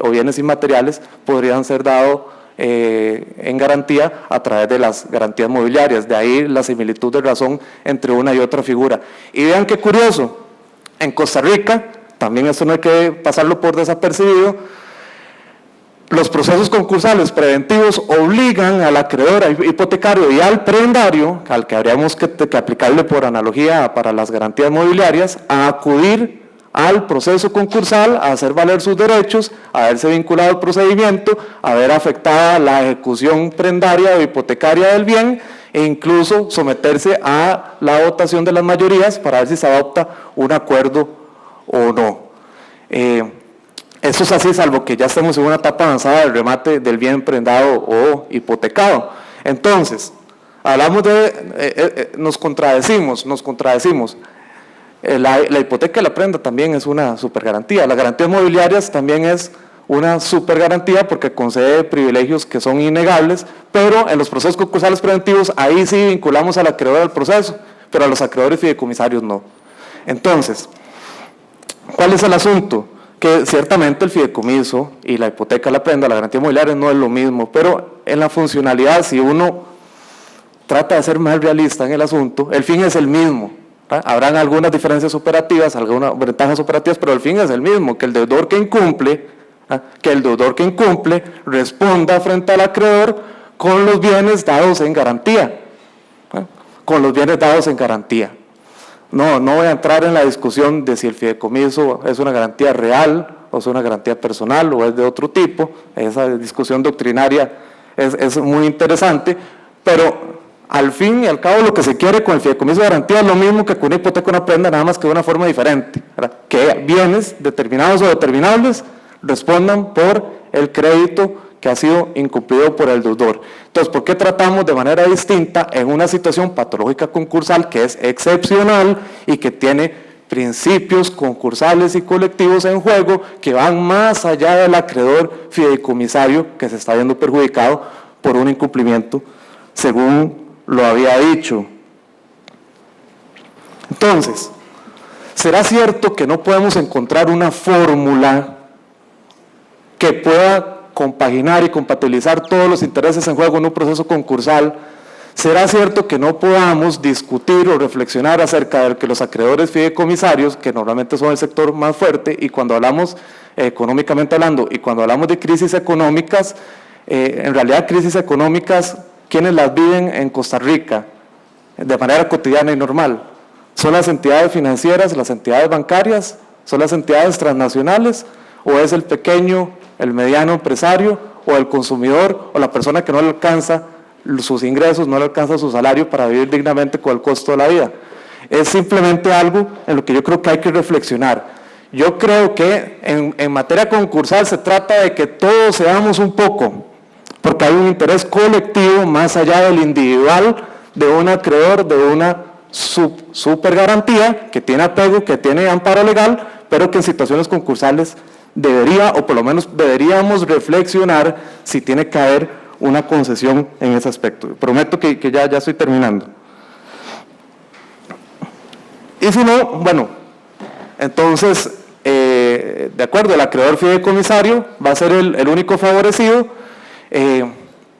o bienes inmateriales, podrían ser dados en garantía a través de las garantías mobiliarias. De ahí la similitud de razón entre una y otra figura. Y vean qué curioso, en Costa Rica, también esto no hay que pasarlo por desapercibido, los procesos concursales preventivos obligan al acreedor hipotecario y al prebendario, al que habríamos que aplicarle por analogía para las garantías mobiliarias, a acudir al proceso concursal, a hacer valer sus derechos, a haberse vinculado al procedimiento, a ver afectada la ejecución prendaria o hipotecaria del bien, e incluso someterse a la votación de las mayorías para ver si se adopta un acuerdo o no. Eso es así, salvo que ya estemos en una etapa avanzada del remate del bien prendado o hipotecado. Entonces, hablamos de, nos contradecimos. La hipoteca y la prenda también es una supergarantía. Las garantías mobiliarias también es una supergarantía porque concede privilegios que son innegables, pero en los procesos concursales preventivos, ahí sí vinculamos al acreedor al proceso, pero a los acreedores fideicomisarios no. Entonces, ¿cuál es el asunto? Que ciertamente el fideicomiso y la hipoteca, la prenda, la garantía mobiliaria no es lo mismo, pero en la funcionalidad, si uno trata de ser más realista en el asunto, el fin es el mismo. Habrán algunas diferencias operativas, algunas ventajas operativas, pero el fin es el mismo, que el deudor que incumple, responda frente al acreedor con los bienes dados en garantía. No voy a entrar en la discusión de si el fideicomiso es una garantía real o es una garantía personal o es de otro tipo. Esa discusión doctrinaria es muy interesante, pero al fin y al cabo lo que se quiere con el fideicomiso de garantía es lo mismo que con una hipoteca o una prenda, nada más que de una forma diferente, ¿verdad? Que bienes determinados o determinables respondan por el crédito que ha sido incumplido por el deudor. Entonces, ¿por qué tratamos de manera distinta en una situación patológica concursal que es excepcional y que tiene principios concursales y colectivos en juego que van más allá del acreedor fideicomisario que se está viendo perjudicado por un incumplimiento, según lo había dicho? Entonces, ¿será cierto que no podemos encontrar una fórmula que pueda compaginar y compatibilizar todos los intereses en juego en un proceso concursal? ¿Será cierto que no podamos discutir o reflexionar acerca de que los acreedores fideicomisarios, que normalmente son el sector más fuerte, y cuando hablamos económicamente hablando, y cuando hablamos de crisis económicas, en realidad crisis económicas, ¿quiénes las viven en Costa Rica de manera cotidiana y normal? ¿Son las entidades financieras, las entidades bancarias? ¿Son las entidades transnacionales? ¿O es el pequeño, el mediano empresario, o el consumidor, o la persona que no le alcanza sus ingresos, no le alcanza su salario para vivir dignamente con el costo de la vida? Es simplemente algo en lo que yo creo que hay que reflexionar. Yo creo que en materia concursal se trata de que todos seamos un poco, porque hay un interés colectivo más allá del individual, de un acreedor, de una supergarantía que tiene apego, que tiene amparo legal, pero que en situaciones concursales debería, o por lo menos deberíamos reflexionar si tiene que haber una concesión en ese aspecto. Prometo que ya estoy terminando. Y si no, bueno, entonces, de acuerdo, el acreedor fideicomisario va a ser el único favorecido.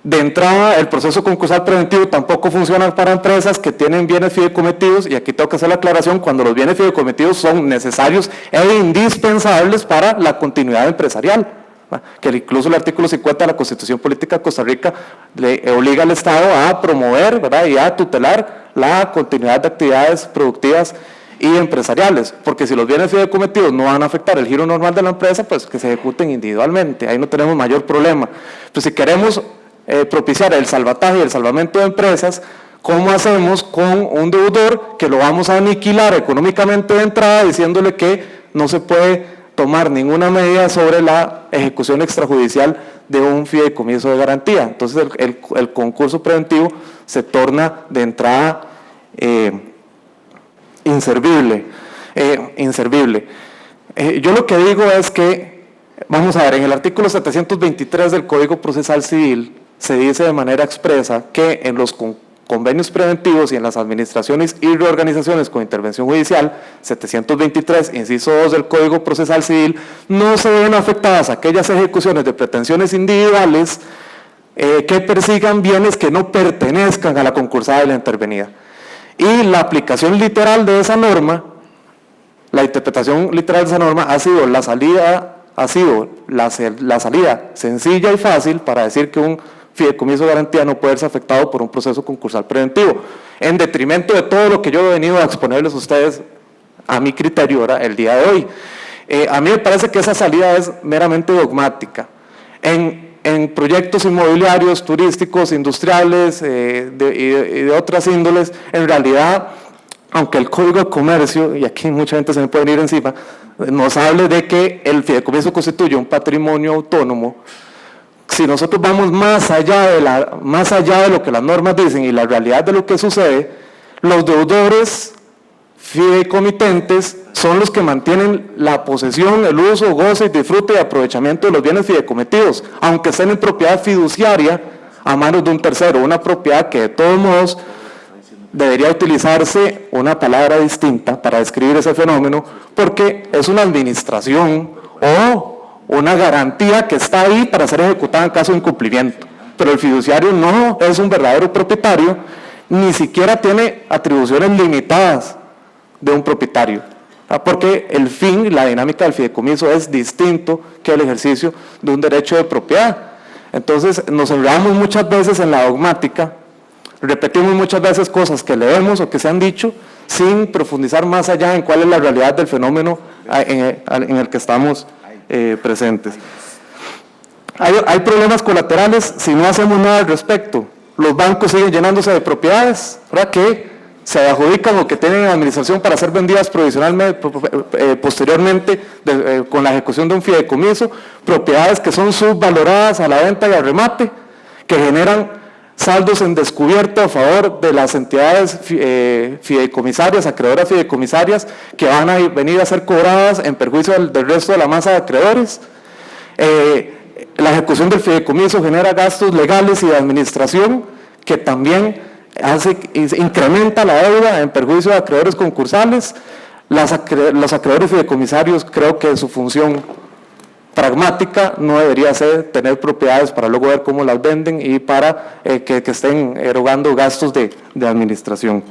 De entrada, el proceso concursal preventivo tampoco funciona para empresas que tienen bienes fideicometidos, y aquí tengo que hacer la aclaración, cuando los bienes fideicometidos son necesarios e indispensables para la continuidad empresarial, ¿verdad? Que incluso el artículo 50 de la Constitución Política de Costa Rica le obliga al Estado a promover, ¿verdad?, y a tutelar la continuidad de actividades productivas y empresariales, porque si los bienes fideicometidos no van a afectar el giro normal de la empresa, pues que se ejecuten individualmente, ahí no tenemos mayor problema. Pues si queremos propiciar el salvataje y el salvamento de empresas, ¿cómo hacemos con un deudor que lo vamos a aniquilar económicamente de entrada, diciéndole que no se puede tomar ninguna medida sobre la ejecución extrajudicial de un fideicomiso de garantía? Entonces el concurso preventivo se torna de entrada inservible. Yo lo que digo es que, vamos a ver, en el artículo 723 del Código Procesal Civil se dice de manera expresa que en los convenios preventivos y en las administraciones y reorganizaciones con intervención judicial, 723, inciso 2 del Código Procesal Civil, no se ven afectadas aquellas ejecuciones de pretensiones individuales que persigan bienes que no pertenezcan a la concursada y la intervenida. Y la aplicación literal de esa norma, la interpretación literal de esa norma ha sido la salida ha sido la salida sencilla y fácil para decir que un fideicomiso de garantía no puede ser afectado por un proceso concursal preventivo, en detrimento de todo lo que yo he venido a exponerles a ustedes a mi criterio ahora el día de hoy. A mí me parece que esa salida es meramente dogmática. En proyectos inmobiliarios, turísticos, industriales y de otras índoles, en realidad, aunque el Código de Comercio, y aquí mucha gente se me puede venir encima, nos hable de que el fideicomiso constituye un patrimonio autónomo, si nosotros vamos más allá de lo que las normas dicen y la realidad de lo que sucede, los deudores fideicomitentes son los que mantienen la posesión, el uso, goce, disfrute y aprovechamiento de los bienes fideicometidos, aunque estén en propiedad fiduciaria a manos de un tercero, una propiedad que de todos modos debería utilizarse una palabra distinta para describir ese fenómeno, porque es una administración o una garantía que está ahí para ser ejecutada en caso de incumplimiento. Pero el fiduciario no es un verdadero propietario, ni siquiera tiene atribuciones limitadas de un propietario, porque el fin, la dinámica del fideicomiso es distinto que el ejercicio de un derecho de propiedad. Entonces nos enredamos muchas veces en la dogmática, repetimos muchas veces cosas que leemos o que se han dicho sin profundizar más allá en cuál es la realidad del fenómeno en el que estamos presentes. Hay problemas colaterales si no hacemos nada al respecto. Los bancos siguen llenándose de propiedades, ¿verdad?, que se adjudican o que tienen en administración para ser vendidas provisionalmente, posteriormente con la ejecución de un fideicomiso, propiedades que son subvaloradas a la venta y al remate, que generan saldos en descubierto a favor de las entidades fideicomisarias, acreedoras fideicomisarias, que van a venir a ser cobradas en perjuicio del resto de la masa de acreedores. La ejecución del fideicomiso genera gastos legales y de administración que también incrementa la deuda en perjuicio de acreedores concursales. Los acreedores fideicomisarios, creo que su función pragmática no debería ser tener propiedades para luego ver cómo las venden y para que estén erogando gastos de administración.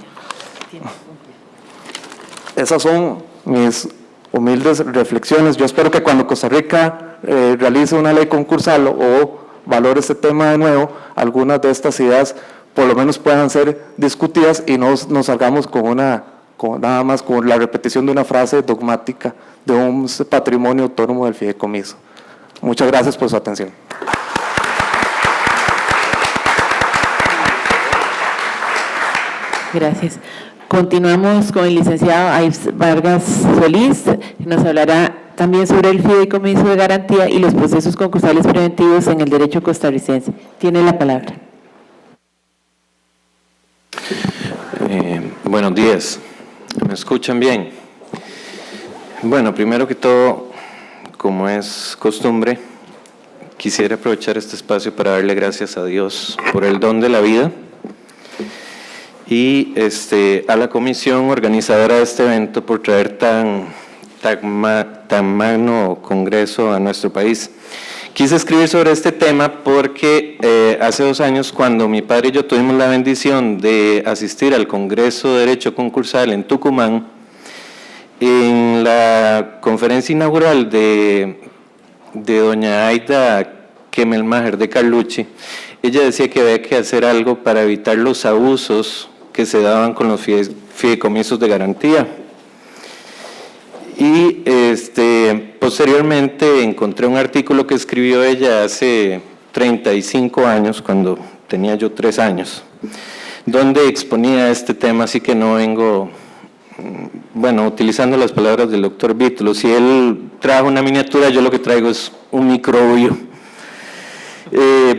Esas son mis humildes reflexiones. Yo espero que cuando Costa Rica realice una ley concursal o valore este tema de nuevo, algunas de estas ideas por lo menos puedan ser discutidas y no nos salgamos nada más con la repetición de una frase dogmática de un patrimonio autónomo del fideicomiso. Muchas gracias por su atención. Gracias. Continuamos con el licenciado Ives Vargas Solís, que nos hablará también sobre el fideicomiso de garantía y los procesos concursales preventivos en el derecho costarricense. Tiene la palabra. Buenos días. ¿Me escuchan bien? Bueno, primero que todo, como es costumbre, quisiera aprovechar este espacio para darle gracias a Dios por el don de la vida y a la comisión organizadora de este evento por traer tan magno congreso a nuestro país. Quise escribir sobre este tema porque hace 2 años, cuando mi padre y yo tuvimos la bendición de asistir al Congreso de Derecho Concursal en Tucumán, en la conferencia inaugural de doña Aida Kemmelmacher de Carlucci, ella decía que había que hacer algo para evitar los abusos que se daban con los fideicomisos de garantía. Y posteriormente encontré un artículo que escribió ella hace 35 años, cuando tenía yo 3 años, donde exponía este tema, así que no vengo, utilizando las palabras del doctor Vítulo. Si él trajo una miniatura, yo lo que traigo es un microbio,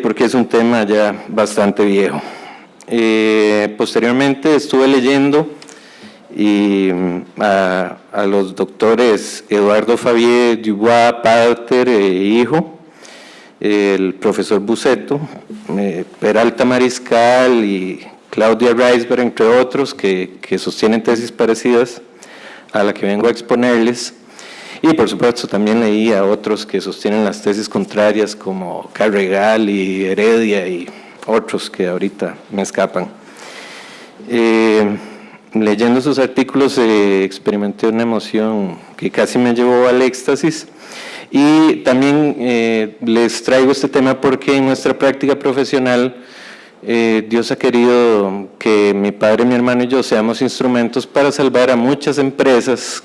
porque es un tema ya bastante viejo. Posteriormente estuve leyendo a los doctores Eduardo Fabier Dubois, Pater e hijo, el profesor Buceto, Peralta Mariscal y Claudia Reisberg, entre otros, que sostienen tesis parecidas a la que vengo a exponerles. Y por supuesto también leí a otros que sostienen las tesis contrarias, como Carregal y Heredia y otros que ahorita me escapan. Leyendo sus artículos experimenté una emoción que casi me llevó al éxtasis, Y también les traigo este tema porque en nuestra práctica profesional Dios ha querido que mi padre, mi hermano y yo seamos instrumentos para salvar a muchas empresas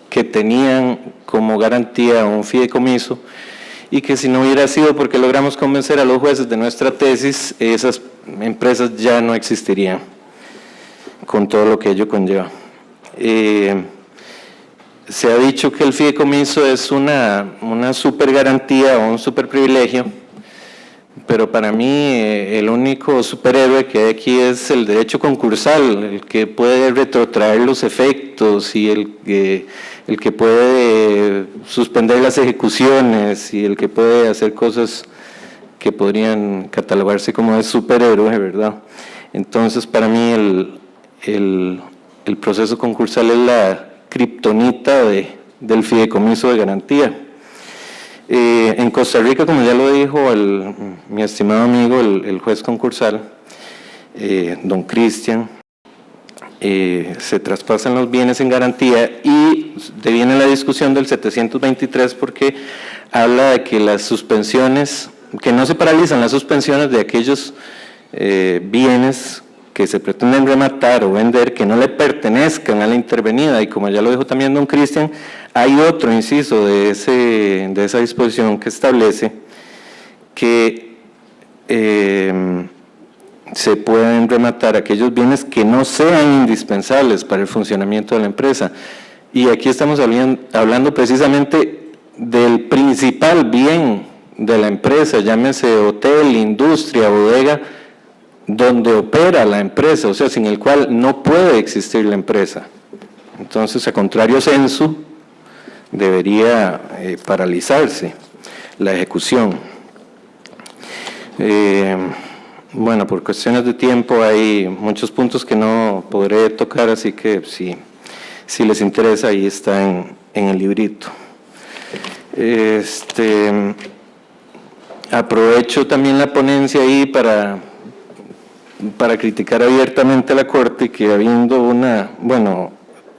que tenían como garantía un fideicomiso y que si no hubiera sido porque logramos convencer a los jueces de nuestra tesis, esas empresas ya no existirían, con todo lo que ello conlleva. Se ha dicho que el fideicomiso es una super garantía o un super privilegio, pero para mí el único superhéroe que hay aquí es el derecho concursal, el que puede retrotraer los efectos y el que puede suspender las ejecuciones y el que puede hacer cosas que podrían catalogarse como de superhéroe, ¿verdad? Entonces, para mí el proceso concursal es la kriptonita del fideicomiso de garantía. En Costa Rica, como ya lo dijo mi estimado amigo, el juez concursal, don Cristian, se traspasan los bienes en garantía y viene la discusión del 723 porque habla de que las suspensiones, que no se paralizan las suspensiones de aquellos bienes que se pretenden rematar o vender que no le pertenezcan a la intervenida, y como ya lo dijo también don Cristian, hay otro inciso de esa disposición que establece que se pueden rematar aquellos bienes que no sean indispensables para el funcionamiento de la empresa. Y aquí estamos hablando precisamente del principal bien de la empresa, llámese hotel, industria, bodega, donde opera la empresa, o sea, sin el cual no puede existir la empresa. Entonces, a contrario sensu, debería paralizarse la ejecución. Bueno, por cuestiones de tiempo hay muchos puntos que no podré tocar, así que si les interesa, ahí está en el librito. Aprovecho también la ponencia ahí para criticar abiertamente a la Corte, que habiendo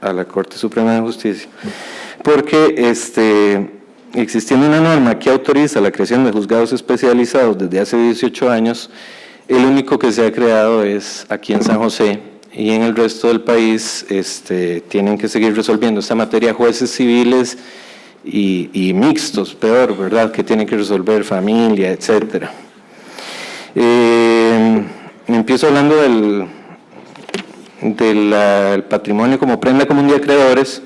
a la Corte Suprema de Justicia, porque existiendo una norma que autoriza la creación de juzgados especializados desde hace 18 años, el único que se ha creado es aquí en San José, y en el resto del país tienen que seguir resolviendo esta materia jueces civiles y mixtos, peor, ¿verdad?, que tienen que resolver familia, etcétera. Empiezo hablando del patrimonio como prenda común de acreedores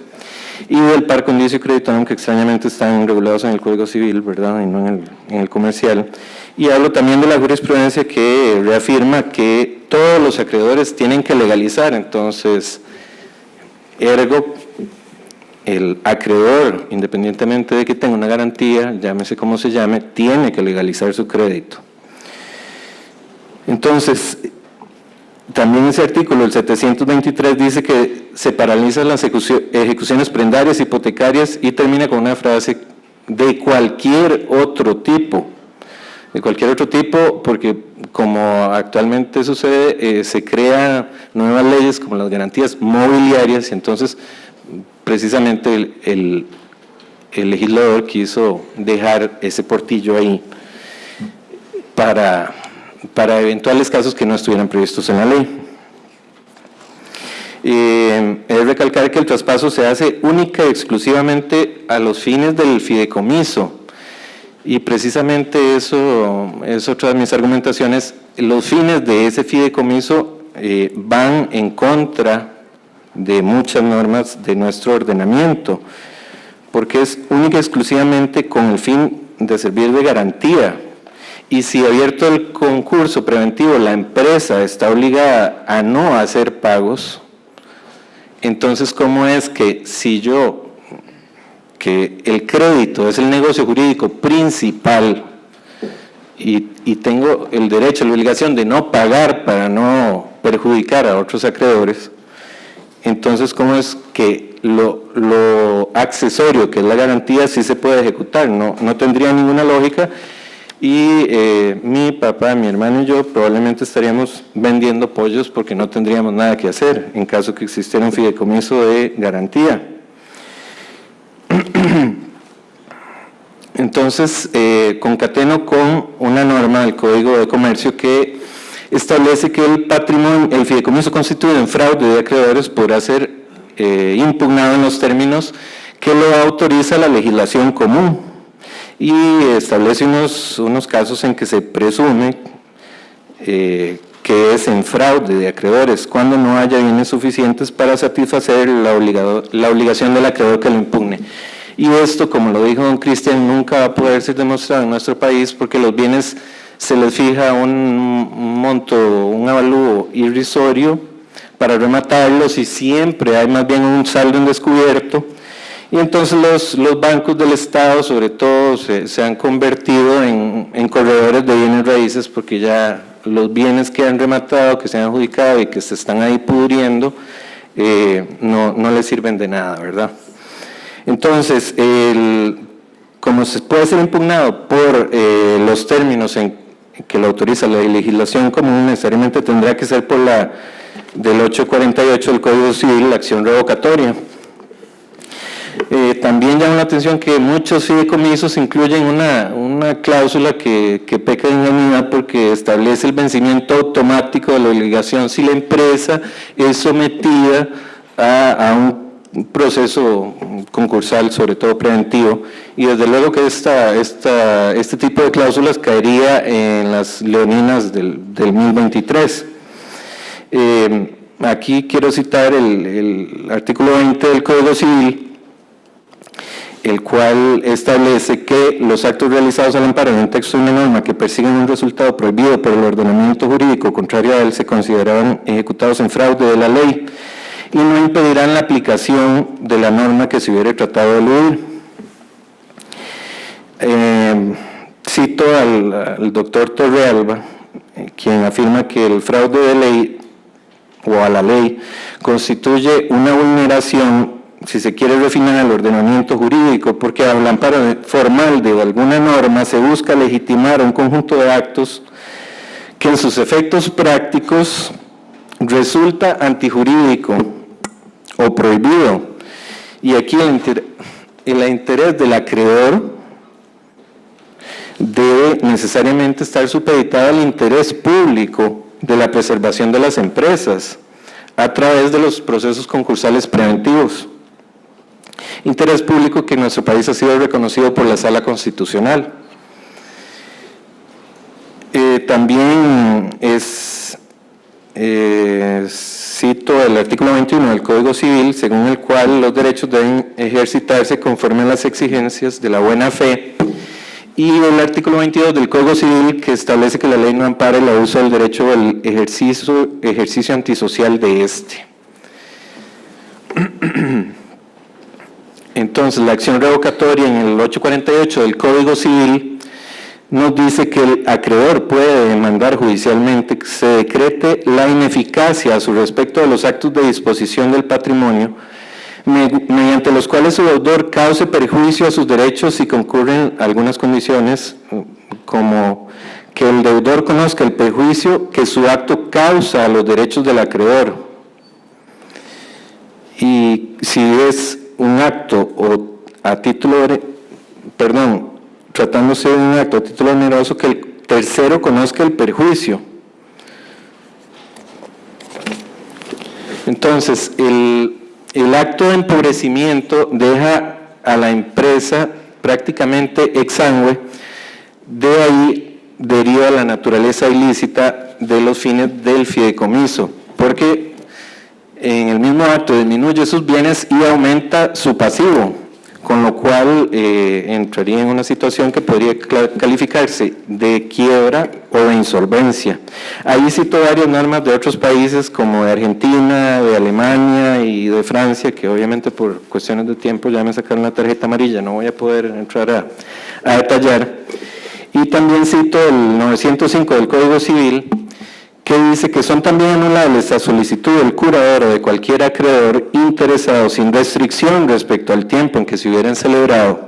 y del par condicio y crédito, aunque extrañamente están regulados en el Código Civil, ¿verdad?, y no en el comercial. Y hablo también de la jurisprudencia que reafirma que todos los acreedores tienen que legalizar. Entonces, ergo, el acreedor, independientemente de que tenga una garantía, llámese como se llame, tiene que legalizar su crédito. Entonces, también ese artículo, el 723, dice que se paralizan las ejecuciones prendarias, hipotecarias, y termina con una frase de cualquier otro tipo, porque como actualmente sucede, se crean nuevas leyes como las garantías mobiliarias, y entonces precisamente el legislador quiso dejar ese portillo ahí para eventuales casos que no estuvieran previstos en la ley. Es recalcar que el traspaso se hace única y exclusivamente a los fines del fideicomiso, y precisamente eso es otra de mis argumentaciones. Los fines de ese fideicomiso van en contra de muchas normas de nuestro ordenamiento, porque es única y exclusivamente con el fin de servir de garantía. Y si abierto el concurso preventivo la empresa está obligada a no hacer pagos, entonces ¿cómo es que que el crédito es el negocio jurídico principal y tengo el derecho, la obligación de no pagar para no perjudicar a otros acreedores, entonces ¿cómo es que lo accesorio, que es la garantía, sí se puede ejecutar? No tendría ninguna lógica. Y mi papá, mi hermano y yo probablemente estaríamos vendiendo pollos porque no tendríamos nada que hacer en caso que existiera un fideicomiso de garantía. Entonces, concateno con una norma del Código de Comercio que establece que el fideicomiso constituido en fraude de acreedores podrá ser impugnado en los términos que lo autoriza la legislación común, y establece unos casos en que se presume que es en fraude de acreedores cuando no haya bienes suficientes para satisfacer la obligación del acreedor que lo impugne. Y esto, como lo dijo don Cristian, nunca va a poder ser demostrado en nuestro país porque los bienes se les fija un monto, un avalúo irrisorio para rematarlos, y siempre hay más bien un saldo en descubierto. Y entonces los bancos del Estado, sobre todo, se han convertido en corredores de bienes raíces, porque ya los bienes que han rematado, que se han adjudicado y que se están ahí pudriendo, no les sirven de nada, ¿verdad? Entonces, como se puede ser impugnado por los términos en que lo autoriza la legislación común, necesariamente tendrá que ser por la del 848 del Código Civil, la acción revocatoria. También llama la atención que muchos fideicomisos incluyen una cláusula que peca de ingenuidad, porque establece el vencimiento automático de la obligación si la empresa es sometida a un proceso concursal, sobre todo preventivo, y desde luego que este tipo de cláusulas caería en las leoninas del 1023. Aquí quiero citar el artículo 20 del Código Civil, el cual establece que los actos realizados al amparo de un texto de una norma que persiguen un resultado prohibido por el ordenamiento jurídico contrario a él se considerarán ejecutados en fraude de la ley y no impedirán la aplicación de la norma que se hubiera tratado de eludir. Cito al doctor Torrealba, quien afirma que el fraude de ley o a la ley constituye una vulneración, si se quiere refinar el ordenamiento jurídico, porque al amparo formal de alguna norma se busca legitimar un conjunto de actos que en sus efectos prácticos resulta antijurídico o prohibido, y aquí el interés del acreedor debe necesariamente estar supeditado al interés público de la preservación de las empresas a través de los procesos concursales preventivos. Interés público que en nuestro país ha sido reconocido por la Sala Constitucional. También cito el artículo 21 del Código Civil, según el cual los derechos deben ejercitarse conforme a las exigencias de la buena fe, y el artículo 22 del Código Civil, que establece que la ley no ampara el abuso del derecho o el ejercicio antisocial de este. Entonces, la acción revocatoria en el 848 del Código Civil nos dice que el acreedor puede demandar judicialmente que se decrete la ineficacia a su respecto de los actos de disposición del patrimonio, mediante los cuales su deudor cause perjuicio a sus derechos si concurren algunas condiciones, como que el deudor conozca el perjuicio que su acto causa a los derechos del acreedor. Y si es un acto o a título, tratándose de un acto a título oneroso, que el tercero conozca el perjuicio. Entonces, el acto de empobrecimiento deja a la empresa prácticamente exangüe, de ahí deriva la naturaleza ilícita de los fines del fideicomiso, porque en el mismo acto disminuye sus bienes y aumenta su pasivo, con lo cual entraría en una situación que podría calificarse de quiebra o de insolvencia. Ahí cito varias normas de otros países como de Argentina, de Alemania y de Francia, que obviamente por cuestiones de tiempo ya me sacaron la tarjeta amarilla, no voy a poder entrar a detallar. Y también cito el 905 del Código Civil, que dice que son también anulables a solicitud del curador o de cualquier acreedor interesado sin restricción respecto al tiempo en que se hubieran celebrado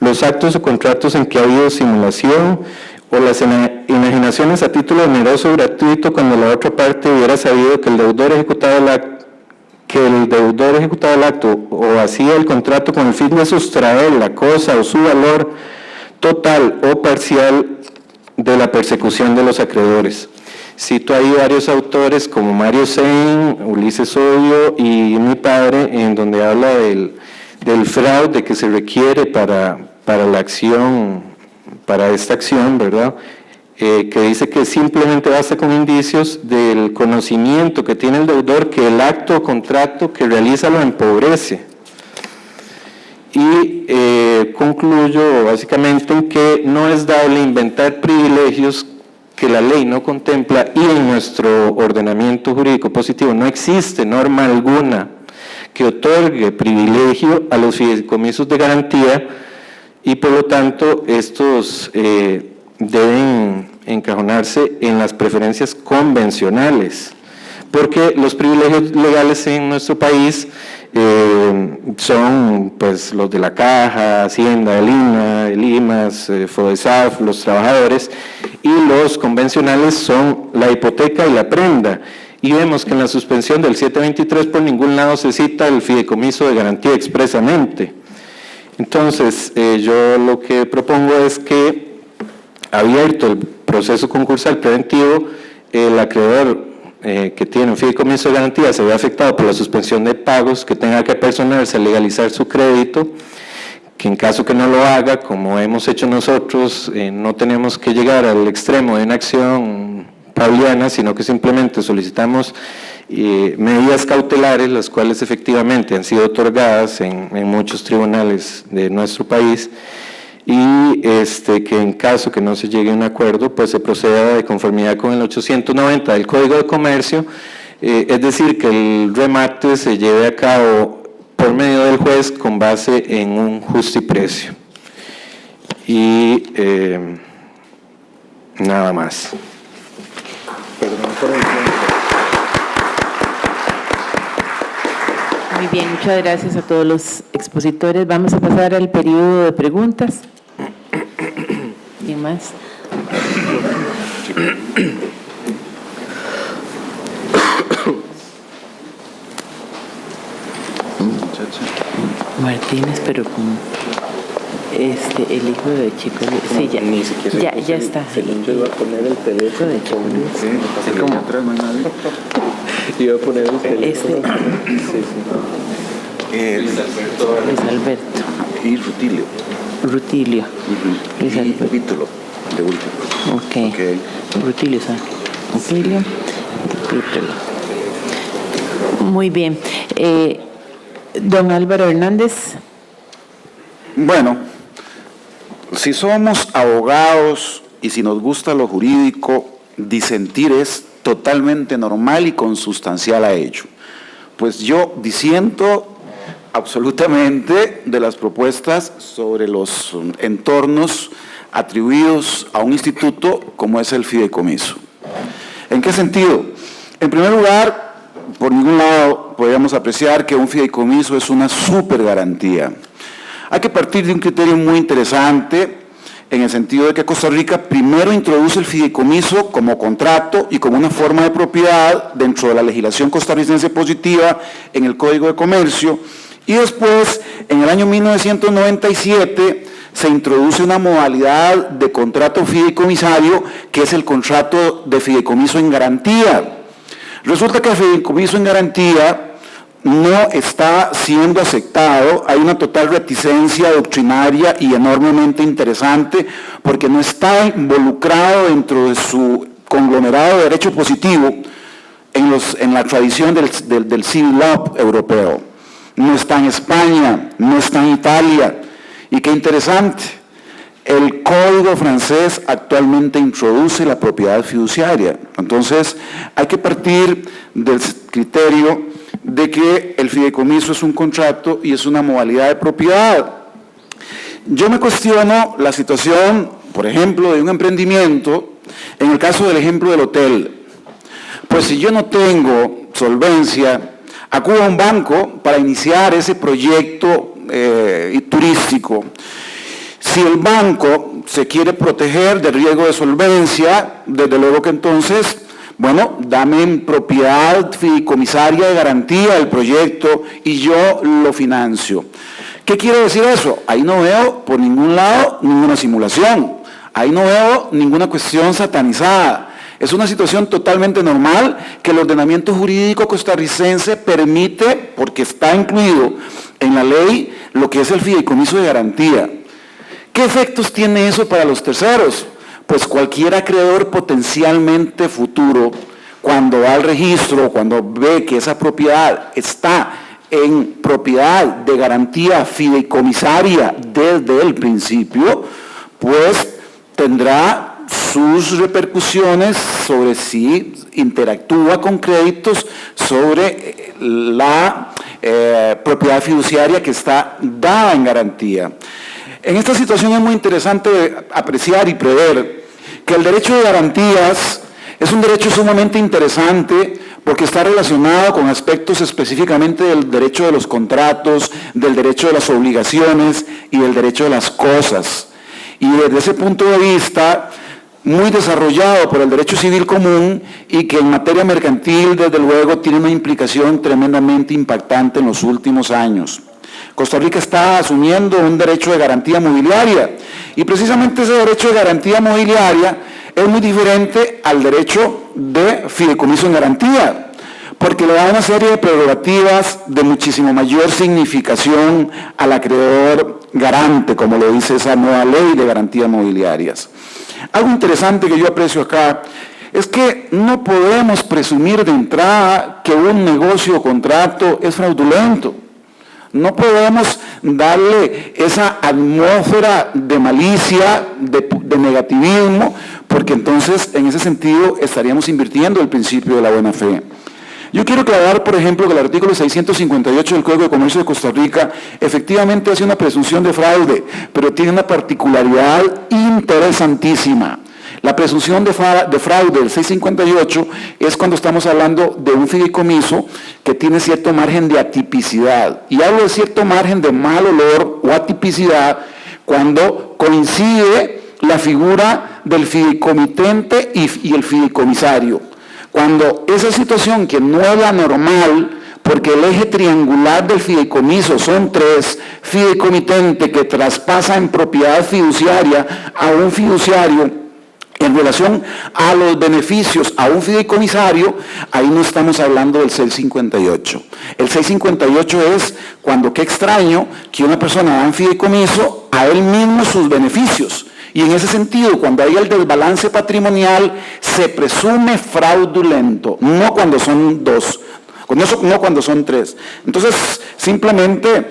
los actos o contratos en que ha habido simulación o las enajenaciones a título oneroso o gratuito cuando la otra parte hubiera sabido que el deudor ejecutaba el acto o hacía el contrato con el fin de sustraer la cosa o su valor total o parcial de la persecución de los acreedores. Cito ahí varios autores como Mario Sein, Ulises Odio y mi padre, en donde habla del fraude que se requiere para la acción, para esta acción, ¿verdad? Que dice que simplemente basta con indicios del conocimiento que tiene el deudor que el acto o contrato que realiza lo empobrece. Y concluyo básicamente en que no es dable inventar privilegios que la ley no contempla, y en nuestro ordenamiento jurídico positivo no existe norma alguna que otorgue privilegio a los fideicomisos de garantía, y por lo tanto estos deben encajonarse en las preferencias convencionales, porque los privilegios legales en nuestro país son pues los de la Caja, Hacienda, el IMAS, FODESAF, los trabajadores, y los convencionales son la hipoteca y la prenda. Y vemos que en la suspensión del 723 por ningún lado se cita el fideicomiso de garantía expresamente. Entonces, yo lo que propongo es que, abierto el proceso concursal preventivo, el acreedor que tiene un fideicomiso de garantía se ve afectado por la suspensión de pagos, que tenga que personarse a legalizar su crédito, que en caso que no lo haga, como hemos hecho nosotros, no tenemos que llegar al extremo de una acción pauliana, sino que simplemente solicitamos medidas cautelares, las cuales efectivamente han sido otorgadas en muchos tribunales de nuestro país, y que en caso que no se llegue a un acuerdo, pues se proceda de conformidad con el 890 del Código de Comercio, es decir, que el remate se lleve a cabo por medio del juez con base en un justiprecio. Y nada más. Muy bien, muchas gracias a todos los expositores. Vamos a pasar al periodo de preguntas. ¿Quién más? Martínez, pero con el hijo de Chico. Sí, ya está. Yo iba a poner el teléfono de Chico Luis. Iba a poner el teléfono. Luis Alberto. Y Rutilio. Rutilio. Luis Alberto. Capítulo de último. Ok. Rutilio, ¿sabes? Rutilio. Capítulo. Muy bien. Don Álvaro Hernández. Bueno, si somos abogados y si nos gusta lo jurídico, disentir es totalmente normal y consustancial a ello. Pues yo disiento absolutamente de las propuestas sobre los entornos atribuidos a un instituto como es el fideicomiso. ¿En qué sentido? En primer lugar, por ningún lado podríamos apreciar que un fideicomiso es una supergarantía. Hay que partir de un criterio muy interesante en el sentido de que Costa Rica primero introduce el fideicomiso como contrato y como una forma de propiedad dentro de la legislación costarricense positiva en el Código de Comercio, y después, en el año 1997, se introduce una modalidad de contrato fideicomisario que es el contrato de fideicomiso en garantía. Resulta que el fideicomiso en garantía no está siendo aceptado, hay una total reticencia doctrinaria y enormemente interesante porque no está involucrado dentro de su conglomerado de derecho positivo en la tradición del civil law europeo. No está en España, no está en Italia, y qué interesante, el Código francés actualmente introduce la propiedad fiduciaria. Entonces, hay que partir del criterio de que el fideicomiso es un contrato y es una modalidad de propiedad. Yo me cuestiono la situación, por ejemplo, de un emprendimiento, en el caso del ejemplo del hotel. Pues si yo no tengo solvencia, acudo a un banco para iniciar ese proyecto turístico. Si el banco se quiere proteger del riesgo de solvencia, desde luego que entonces, bueno, dame en propiedad fideicomisaria de garantía del proyecto y yo lo financio. ¿Qué quiere decir eso? Ahí no veo por ningún lado ninguna simulación, ahí no veo ninguna cuestión satanizada. Es una situación totalmente normal que el ordenamiento jurídico costarricense permite, porque está incluido en la ley, lo que es el fideicomiso de garantía. ¿Qué efectos tiene eso para los terceros? Pues cualquier acreedor potencialmente futuro, cuando va al registro, cuando ve que esa propiedad está en propiedad de garantía fideicomisaria desde el principio, pues tendrá sus repercusiones sobre si interactúa con créditos sobre la propiedad fiduciaria que está dada en garantía. En esta situación es muy interesante apreciar y prever que el derecho de garantías es un derecho sumamente interesante porque está relacionado con aspectos específicamente del derecho de los contratos, del derecho de las obligaciones y del derecho de las cosas. Y desde ese punto de vista, muy desarrollado por el derecho civil común y que en materia mercantil, desde luego, tiene una implicación tremendamente impactante en los últimos años. Costa Rica está asumiendo un derecho de garantía mobiliaria y precisamente ese derecho de garantía mobiliaria es muy diferente al derecho de fideicomiso en garantía, porque le da una serie de prerrogativas de muchísimo mayor significación al acreedor garante, como lo dice esa nueva ley de garantías mobiliarias. Algo interesante que yo aprecio acá es que no podemos presumir de entrada que un negocio o contrato es fraudulento. No podemos darle esa atmósfera de malicia, de negativismo, porque entonces en ese sentido estaríamos invirtiendo el principio de la buena fe. Yo quiero aclarar, por ejemplo, que el artículo 658 del Código de Comercio de Costa Rica efectivamente hace una presunción de fraude, pero tiene una particularidad interesantísima. La presunción de fraude del 658 es cuando estamos hablando de un fideicomiso que tiene cierto margen de atipicidad. Y hablo de cierto margen de mal olor o atipicidad cuando coincide la figura del fideicomitente y el fideicomisario. Cuando esa situación que no es la normal, porque el eje triangular del fideicomiso son 3, fideicomitente que traspasa en propiedad fiduciaria a un fiduciario, en relación a los beneficios a un fideicomisario, ahí no estamos hablando del 658. El 658 es cuando, qué extraño, que una persona da un fideicomiso a él mismo sus beneficios. Y en ese sentido, cuando hay el desbalance patrimonial, se presume fraudulento, no cuando son 2. No cuando son 3. Entonces, simplemente,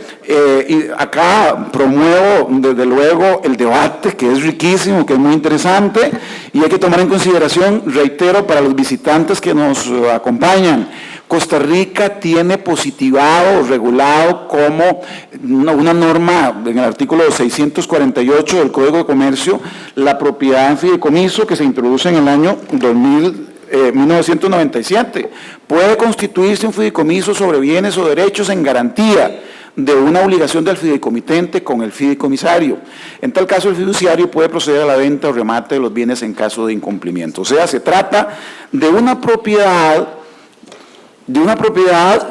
acá promuevo desde luego el debate, que es riquísimo, que es muy interesante, y hay que tomar en consideración, reitero, para los visitantes que nos acompañan, Costa Rica tiene positivado, regulado como una norma en el artículo 648 del Código de Comercio, la propiedad en fideicomiso que se introduce en el año 1997. Puede constituirse un fideicomiso sobre bienes o derechos en garantía de una obligación del fideicomitente con el fideicomisario. En tal caso, el fiduciario puede proceder a la venta o remate de los bienes en caso de incumplimiento. O sea, se trata de una propiedad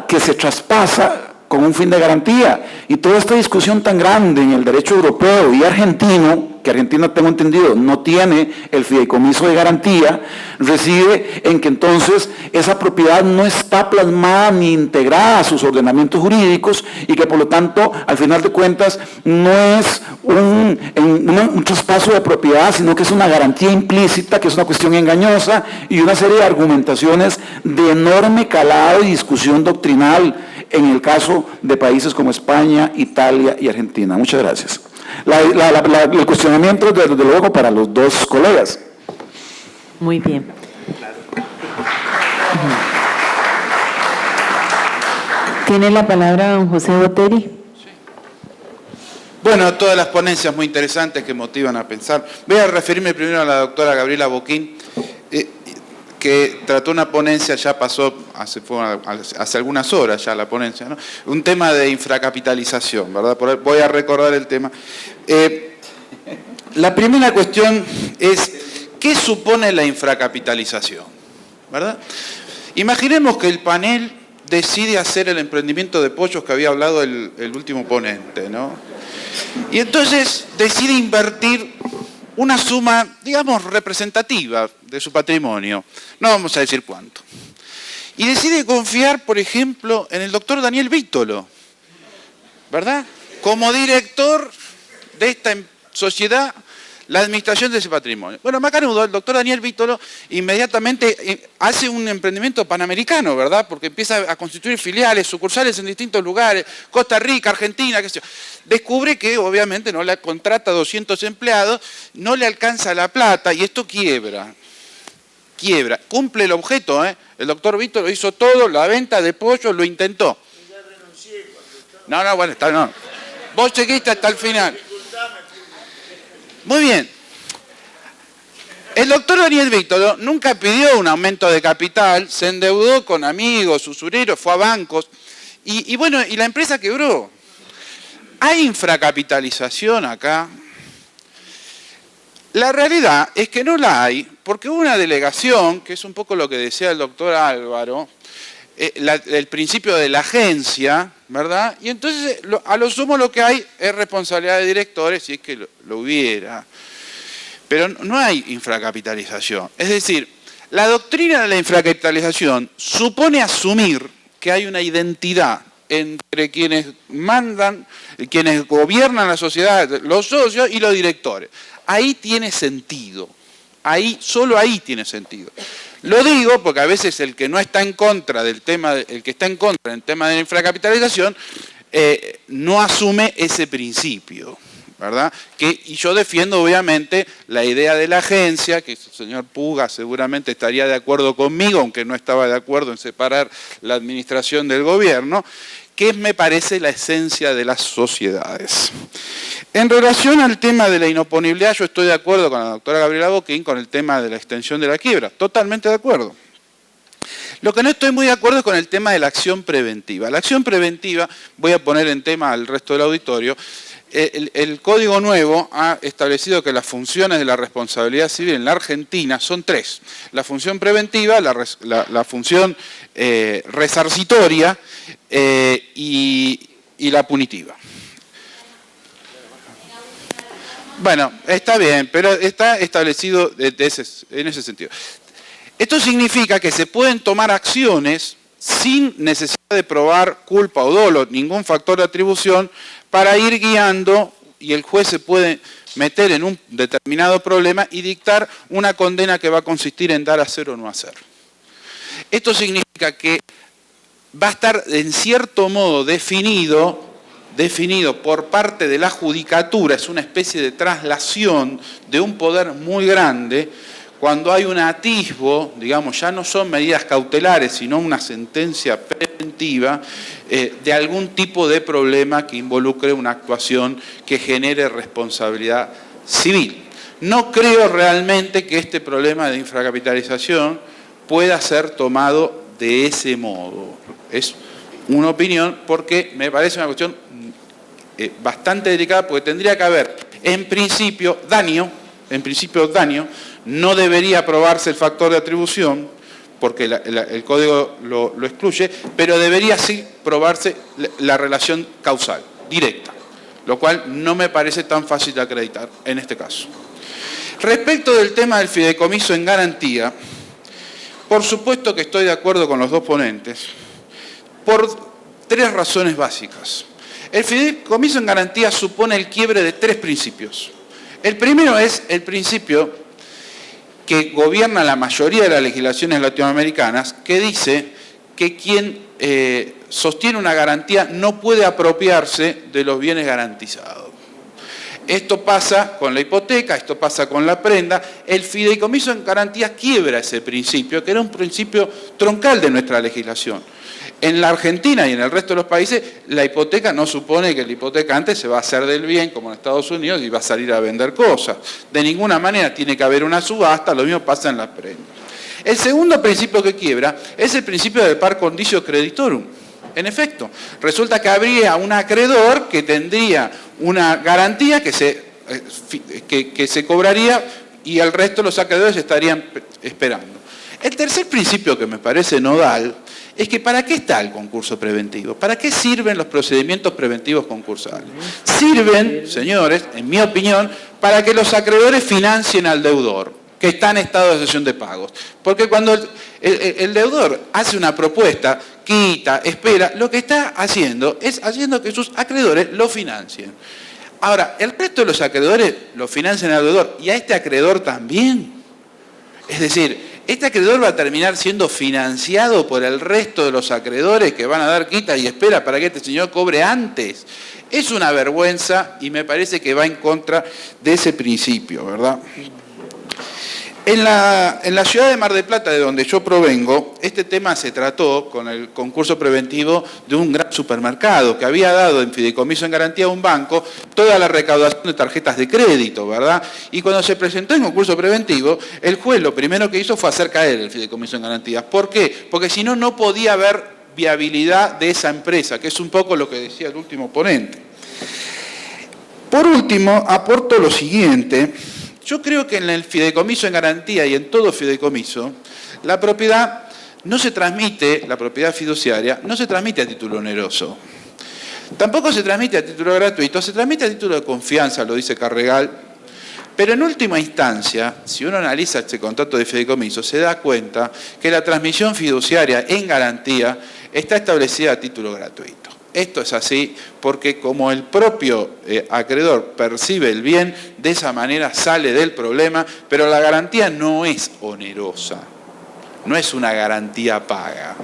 que se traspasa con un fin de garantía. Y toda esta discusión tan grande en el derecho europeo y argentino, que Argentina, tengo entendido, no tiene el fideicomiso de garantía, reside en que entonces esa propiedad no está plasmada ni integrada a sus ordenamientos jurídicos y que por lo tanto, al final de cuentas, no es un traspaso de propiedad, sino que es una garantía implícita, que es una cuestión engañosa y una serie de argumentaciones de enorme calado y discusión doctrinal en el caso de países como España, Italia y Argentina. Muchas gracias. El cuestionamiento, desde luego, para los dos colegas. Muy bien. Tiene la palabra don José Boteri. Bueno, todas las ponencias muy interesantes que motivan a pensar. Voy a referirme primero a la doctora Gabriela Boquín, que trató una ponencia, ya pasó hace algunas horas ya la ponencia, ¿no? Un tema de infracapitalización, ¿verdad? Voy a recordar el tema. La primera cuestión es, ¿qué supone la infracapitalización? ¿Verdad? Imaginemos que el panel decide hacer el emprendimiento de pollos que había hablado el último ponente, ¿no? Y entonces decide invertir una suma, digamos, representativa de su patrimonio. No vamos a decir cuánto. Y decide confiar, por ejemplo, en el doctor Daniel Vítolo, ¿verdad? Como director de esta sociedad, la administración de ese patrimonio. Bueno, macanudo, el doctor Daniel Vítolo inmediatamente hace un emprendimiento panamericano, ¿verdad? Porque empieza a constituir filiales, sucursales en distintos lugares, Costa Rica, Argentina, qué sé yo. Descubre que obviamente no le contrata 200 empleados, no le alcanza la plata y esto quiebra. Cumple el objeto, ¿eh? El doctor Vítolo hizo todo, la venta de pollo, lo intentó. No, bueno, no. Vos seguiste hasta el final. Muy bien. El doctor Daniel Vítolo nunca pidió un aumento de capital, se endeudó con amigos, usureros, fue a bancos y bueno, y la empresa quebró. ¿Hay infracapitalización acá? La realidad es que no la hay, porque hubo una delegación, que es un poco lo que decía el doctor Álvaro, el principio de la agencia, ¿verdad? Y entonces, a lo sumo lo que hay es responsabilidad de directores, si es que lo hubiera. Pero no hay infracapitalización. Es decir, la doctrina de la infracapitalización supone asumir que hay una identidad entre quienes mandan, quienes gobiernan la sociedad, los socios y los directores. Ahí tiene sentido. Solo ahí tiene sentido. Lo digo porque a veces el que no está en contra del tema, el que está en contra del tema de la infracapitalización, no asume ese principio, ¿verdad? Y yo defiendo obviamente la idea de la agencia, que el señor Puga seguramente estaría de acuerdo conmigo, aunque no estaba de acuerdo en separar la administración del gobierno, que me parece la esencia de las sociedades. En relación al tema de la inoponibilidad, yo estoy de acuerdo con la doctora Gabriela Boquín con el tema de la extensión de la quiebra, totalmente de acuerdo. Lo que no estoy muy de acuerdo es con el tema de la acción preventiva. La acción preventiva, voy a poner en tema al resto del auditorio, el Código Nuevo ha establecido que las funciones de la responsabilidad civil en la Argentina son 3. La función preventiva, la función resarcitoria y la punitiva. Bueno, está bien, pero está establecido en ese sentido. Esto significa que se pueden tomar acciones sin necesidad de probar culpa o dolo, ningún factor de atribución, para ir guiando y el juez se puede meter en un determinado problema y dictar una condena que va a consistir en dar a hacer o no hacer. Esto significa que va a estar en cierto modo definido por parte de la judicatura, es una especie de traslación de un poder muy grande, cuando hay un atisbo, digamos, ya no son medidas cautelares, sino una sentencia preventiva de algún tipo de problema que involucre una actuación que genere responsabilidad civil. No creo realmente que este problema de infracapitalización pueda ser tomado de ese modo. Es una opinión porque me parece una cuestión bastante delicada, porque tendría que haber, en principio, daño, no debería probarse el factor de atribución, porque el código lo excluye, pero debería sí probarse la relación causal, directa, lo cual no me parece tan fácil de acreditar en este caso. Respecto del tema del fideicomiso en garantía, por supuesto que estoy de acuerdo con los dos ponentes, por 3 razones básicas. El fideicomiso en garantía supone el quiebre de 3 principios. El primero es el principio que gobierna la mayoría de las legislaciones latinoamericanas, que dice que quien sostiene una garantía no puede apropiarse de los bienes garantizados. Esto pasa con la hipoteca, esto pasa con la prenda. El fideicomiso en garantía quiebra ese principio, que era un principio troncal de nuestra legislación. En la Argentina y en el resto de los países, la hipoteca no supone que el hipotecante se va a hacer del bien, como en Estados Unidos, y va a salir a vender cosas. De ninguna manera tiene que haber una subasta, lo mismo pasa en las prendas. El segundo principio que quiebra es el principio del par condicio creditorum. En efecto, resulta que habría un acreedor que tendría una garantía que se cobraría y el resto de los acreedores estarían esperando. El tercer principio que me parece nodal es que ¿para qué está el concurso preventivo? ¿Para qué sirven los procedimientos preventivos concursales? Sirven, señores, en mi opinión, para que los acreedores financien al deudor, que está en estado de cesión de pagos. Porque cuando el deudor hace una propuesta, quita, espera, lo que está haciendo es haciendo que sus acreedores lo financien. Ahora, el resto de los acreedores lo financian al deudor y a este acreedor también. Es decir, este acreedor va a terminar siendo financiado por el resto de los acreedores que van a dar quita y espera para que este señor cobre antes. Es una vergüenza y me parece que va en contra de ese principio, ¿verdad? En la ciudad de Mar del Plata, de donde yo provengo, este tema se trató con el concurso preventivo de un gran supermercado que había dado en fideicomiso en garantía a un banco toda la recaudación de tarjetas de crédito, ¿verdad? Y cuando se presentó el concurso preventivo, el juez lo primero que hizo fue hacer caer el fideicomiso en garantía. ¿Por qué? Porque si no, no podía haber viabilidad de esa empresa, que es un poco lo que decía el último ponente. Por último, aporto lo siguiente. Yo creo que en el fideicomiso en garantía y en todo fideicomiso, la propiedad no se transmite, la propiedad fiduciaria, no se transmite a título oneroso. Tampoco se transmite a título gratuito, se transmite a título de confianza, lo dice Carregal. Pero en última instancia, si uno analiza este contrato de fideicomiso, se da cuenta que la transmisión fiduciaria en garantía está establecida a título gratuito. Esto es así porque como el propio acreedor percibe el bien, de esa manera sale del problema, pero la garantía no es onerosa, no es una garantía paga.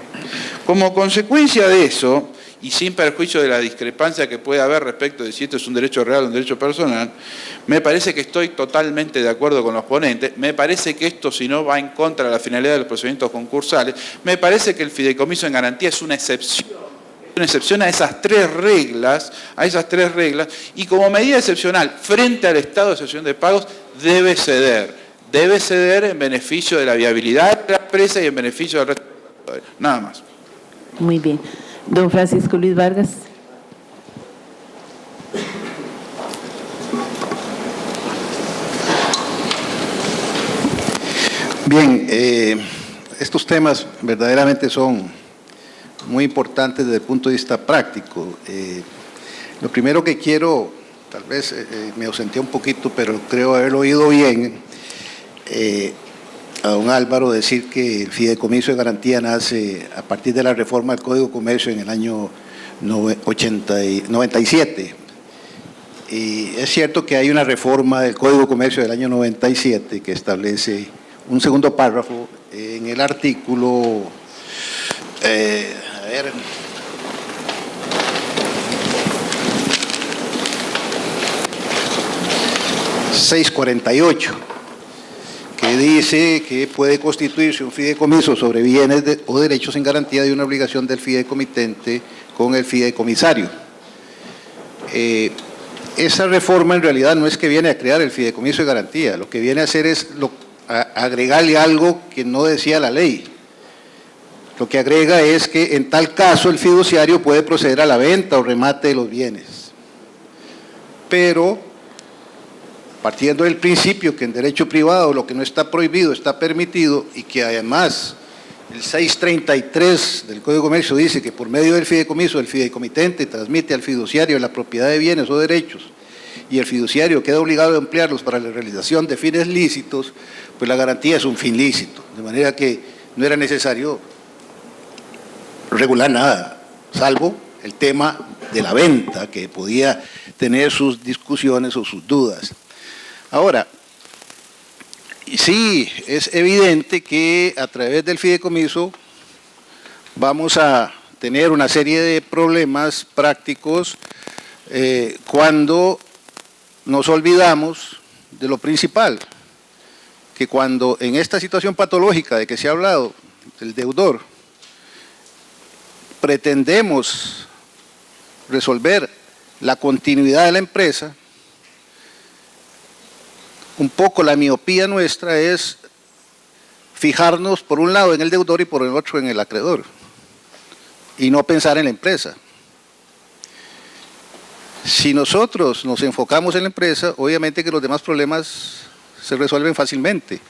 Como consecuencia de eso, y sin perjuicio de la discrepancia que puede haber respecto de si esto es un derecho real o un derecho personal, me parece que estoy totalmente de acuerdo con los ponentes, me parece que esto, si no va en contra de la finalidad de los procedimientos concursales, me parece que el fideicomiso en garantía es una excepción a esas tres reglas, y como medida excepcional frente al estado de excepción de pagos debe ceder en beneficio de la viabilidad de la empresa y en beneficio del resto de los acreedores. Nada más. Muy bien. Don Francisco Luis Vargas. Bien, estos temas verdaderamente son muy importantes desde el punto de vista práctico. Lo primero que quiero, tal vez me ausenté un poquito, pero creo haberlo oído bien, a don Álvaro decir que el fideicomiso de garantía nace a partir de la reforma del Código de Comercio en el año 97. Y es cierto que hay una reforma del Código de Comercio del año 97 que establece un segundo párrafo en el artículo 648, que dice que puede constituirse un fideicomiso sobre bienes o derechos en garantía de una obligación del fideicomitente con el fideicomisario. Esa reforma en realidad no es que viene a crear el fideicomiso de garantía, lo que viene a hacer es agregarle algo que no decía la ley. Lo que agrega es que en tal caso el fiduciario puede proceder a la venta o remate de los bienes. Pero, partiendo del principio que en derecho privado lo que no está prohibido está permitido y que además el 633 del Código de Comercio dice que por medio del fideicomiso el fideicomitente transmite al fiduciario la propiedad de bienes o derechos y el fiduciario queda obligado a emplearlos para la realización de fines lícitos, pues la garantía es un fin lícito, de manera que no era necesario regular nada, salvo el tema de la venta, que podía tener sus discusiones o sus dudas. Ahora, sí, es evidente que a través del fideicomiso vamos a tener una serie de problemas prácticos cuando nos olvidamos de lo principal, que cuando en esta situación patológica de que se ha hablado, del deudor, pretendemos resolver la continuidad de la empresa, un poco la miopía nuestra es fijarnos por un lado en el deudor y por el otro en el acreedor, y no pensar en la empresa. Si nosotros nos enfocamos en la empresa, obviamente que los demás problemas se resuelven fácilmente,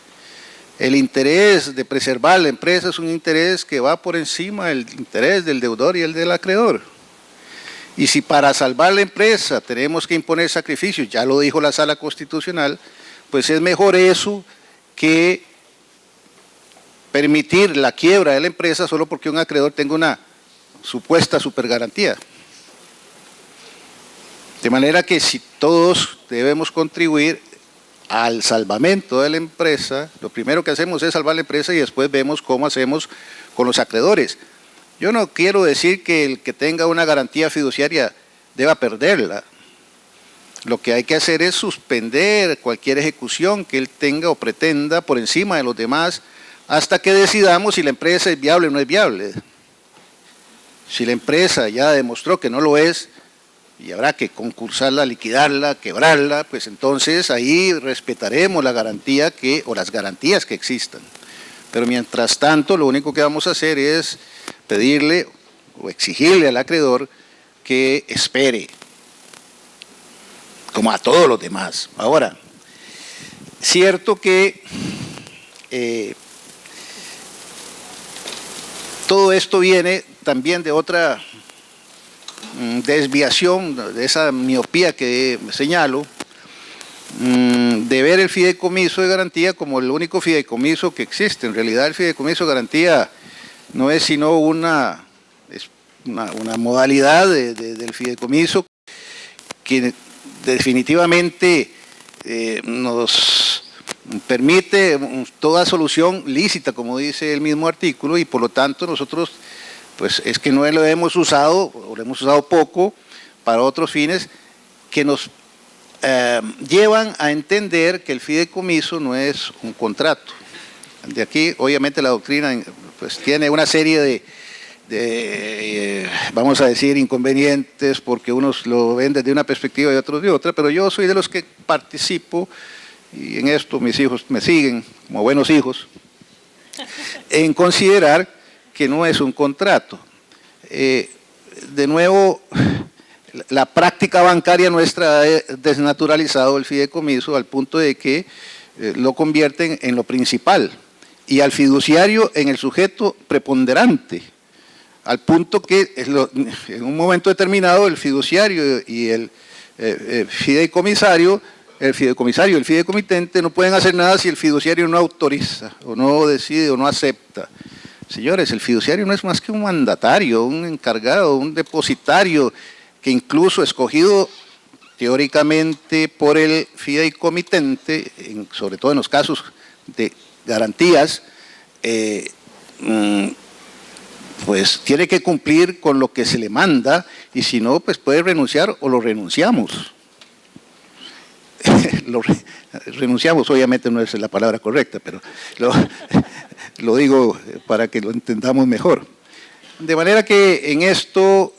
El interés de preservar la empresa es un interés que va por encima del interés del deudor y el del acreedor. Y si para salvar la empresa tenemos que imponer sacrificios, ya lo dijo la Sala Constitucional, pues es mejor eso que permitir la quiebra de la empresa solo porque un acreedor tenga una supuesta supergarantía. De manera que si todos debemos contribuir al salvamento de la empresa, lo primero que hacemos es salvar la empresa y después vemos cómo hacemos con los acreedores. Yo no quiero decir que el que tenga una garantía fiduciaria deba perderla. Lo que hay que hacer es suspender cualquier ejecución que él tenga o pretenda por encima de los demás hasta que decidamos si la empresa es viable o no es viable. Si la empresa ya demostró que no lo es y habrá que concursarla, liquidarla, quebrarla, pues entonces ahí respetaremos la garantía o las garantías que existan. Pero mientras tanto, lo único que vamos a hacer es pedirle o exigirle al acreedor que espere, como a todos los demás. Ahora, cierto que todo esto viene también de otra desviación, de esa miopía que señalo, de ver el fideicomiso de garantía como el único fideicomiso que existe. En realidad el fideicomiso de garantía no es sino una modalidad del fideicomiso que definitivamente nos permite toda solución lícita, como dice el mismo artículo, y por lo tanto nosotros pues es que no lo hemos usado, o lo hemos usado poco, para otros fines que nos llevan a entender que el fideicomiso no es un contrato. De aquí, obviamente, la doctrina pues tiene una serie de vamos a decir, inconvenientes, porque unos lo ven desde una perspectiva y otros de otra, pero yo soy de los que participo, y en esto mis hijos me siguen como buenos hijos, en considerar que no es un contrato. De nuevo, la práctica bancaria nuestra ha desnaturalizado el fideicomiso al punto de que lo convierten en lo principal y al fiduciario en el sujeto preponderante, al punto que en un momento determinado el fiduciario y el fideicomisario y el fideicomitente no pueden hacer nada si el fiduciario no autoriza, o no decide, o no acepta. Señores, el fiduciario no es más que un mandatario, un encargado, un depositario, que incluso escogido teóricamente por el fideicomitente, sobre todo en los casos de garantías, pues tiene que cumplir con lo que se le manda, y si no, pues puede renunciar o lo renunciamos. Renunciamos, obviamente no es la palabra correcta, pero lo digo para que lo entendamos mejor. De manera que en esto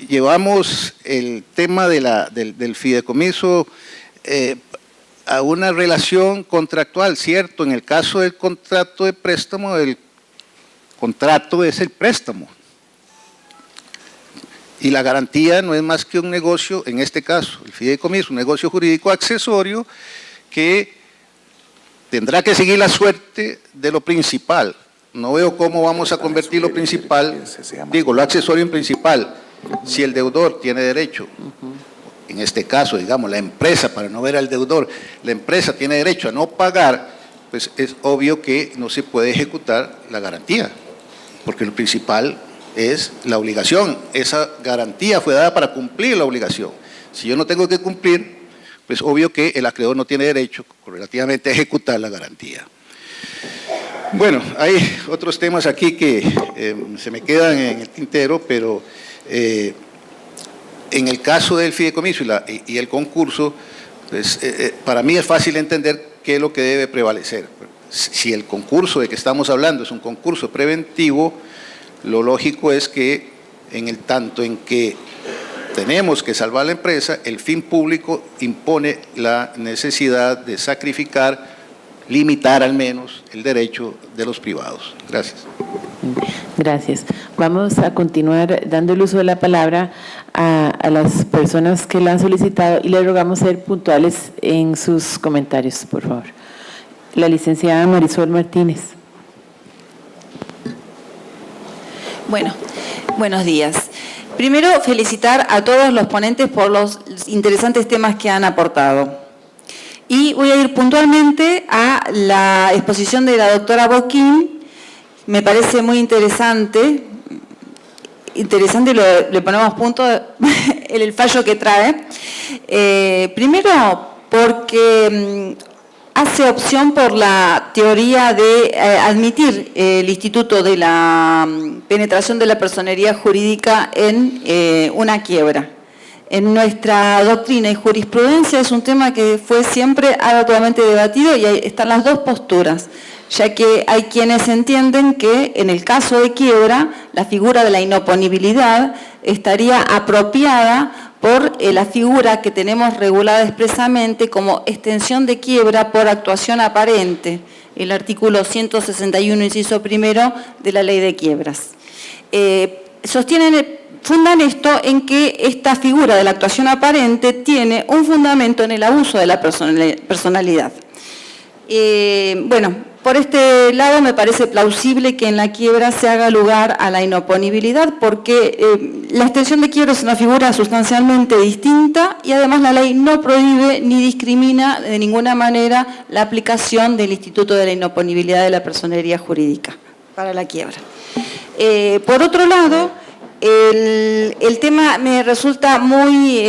llevamos el tema del fideicomiso a una relación contractual, ¿cierto? En el caso del contrato de préstamo, el contrato es el préstamo. Y la garantía no es más que un negocio, en este caso, el fideicomiso, un negocio jurídico accesorio que tendrá que seguir la suerte de lo principal. No veo cómo vamos a convertir lo principal, lo accesorio en principal, si el deudor tiene derecho. En este caso, digamos, la empresa, para no ver al deudor, la empresa tiene derecho a no pagar, pues es obvio que no se puede ejecutar la garantía, porque lo principal es la obligación. Esa garantía fue dada para cumplir la obligación. Si yo no tengo que cumplir, pues obvio que el acreedor no tiene derecho relativamente a ejecutar la garantía. Bueno, hay otros temas aquí que se me quedan en el tintero, pero en el caso del fideicomiso y el concurso, pues, para mí es fácil entender qué es lo que debe prevalecer. Si el concurso de que estamos hablando es un concurso preventivo, lo lógico es que en el tanto en que tenemos que salvar la empresa, el fin público impone la necesidad de sacrificar, limitar al menos el derecho de los privados. Gracias. Gracias. Vamos a continuar dando el uso de la palabra a las personas que la han solicitado y les rogamos ser puntuales en sus comentarios, por favor. la licenciada Marisol Martínez. Bueno, buenos días. Primero, felicitar a todos los ponentes por los interesantes temas que han aportado. Y voy a ir puntualmente a la exposición de la doctora Boquín. Me parece muy interesante. Le ponemos punto en el fallo que trae. Primero, porque hace opción por la teoría de admitir el instituto de la penetración de la personería jurídica en una quiebra. En nuestra doctrina y jurisprudencia es un tema que fue siempre arduamente debatido y ahí están las dos posturas, ya que hay quienes entienden que en el caso de quiebra la figura de la inoponibilidad estaría apropiada por la figura que tenemos regulada expresamente como extensión de quiebra por actuación aparente, el artículo 161, inciso primero de la Ley de Quiebras. Fundan esto en que esta figura de la actuación aparente tiene un fundamento en el abuso de la personalidad. Bueno, por este lado me parece plausible que en la quiebra se haga lugar a la inoponibilidad porque la extensión de quiebra es una figura sustancialmente distinta y además la ley no prohíbe ni discrimina de ninguna manera la aplicación del instituto de la inoponibilidad de la personería jurídica para la quiebra. Por otro lado, el tema me resulta muy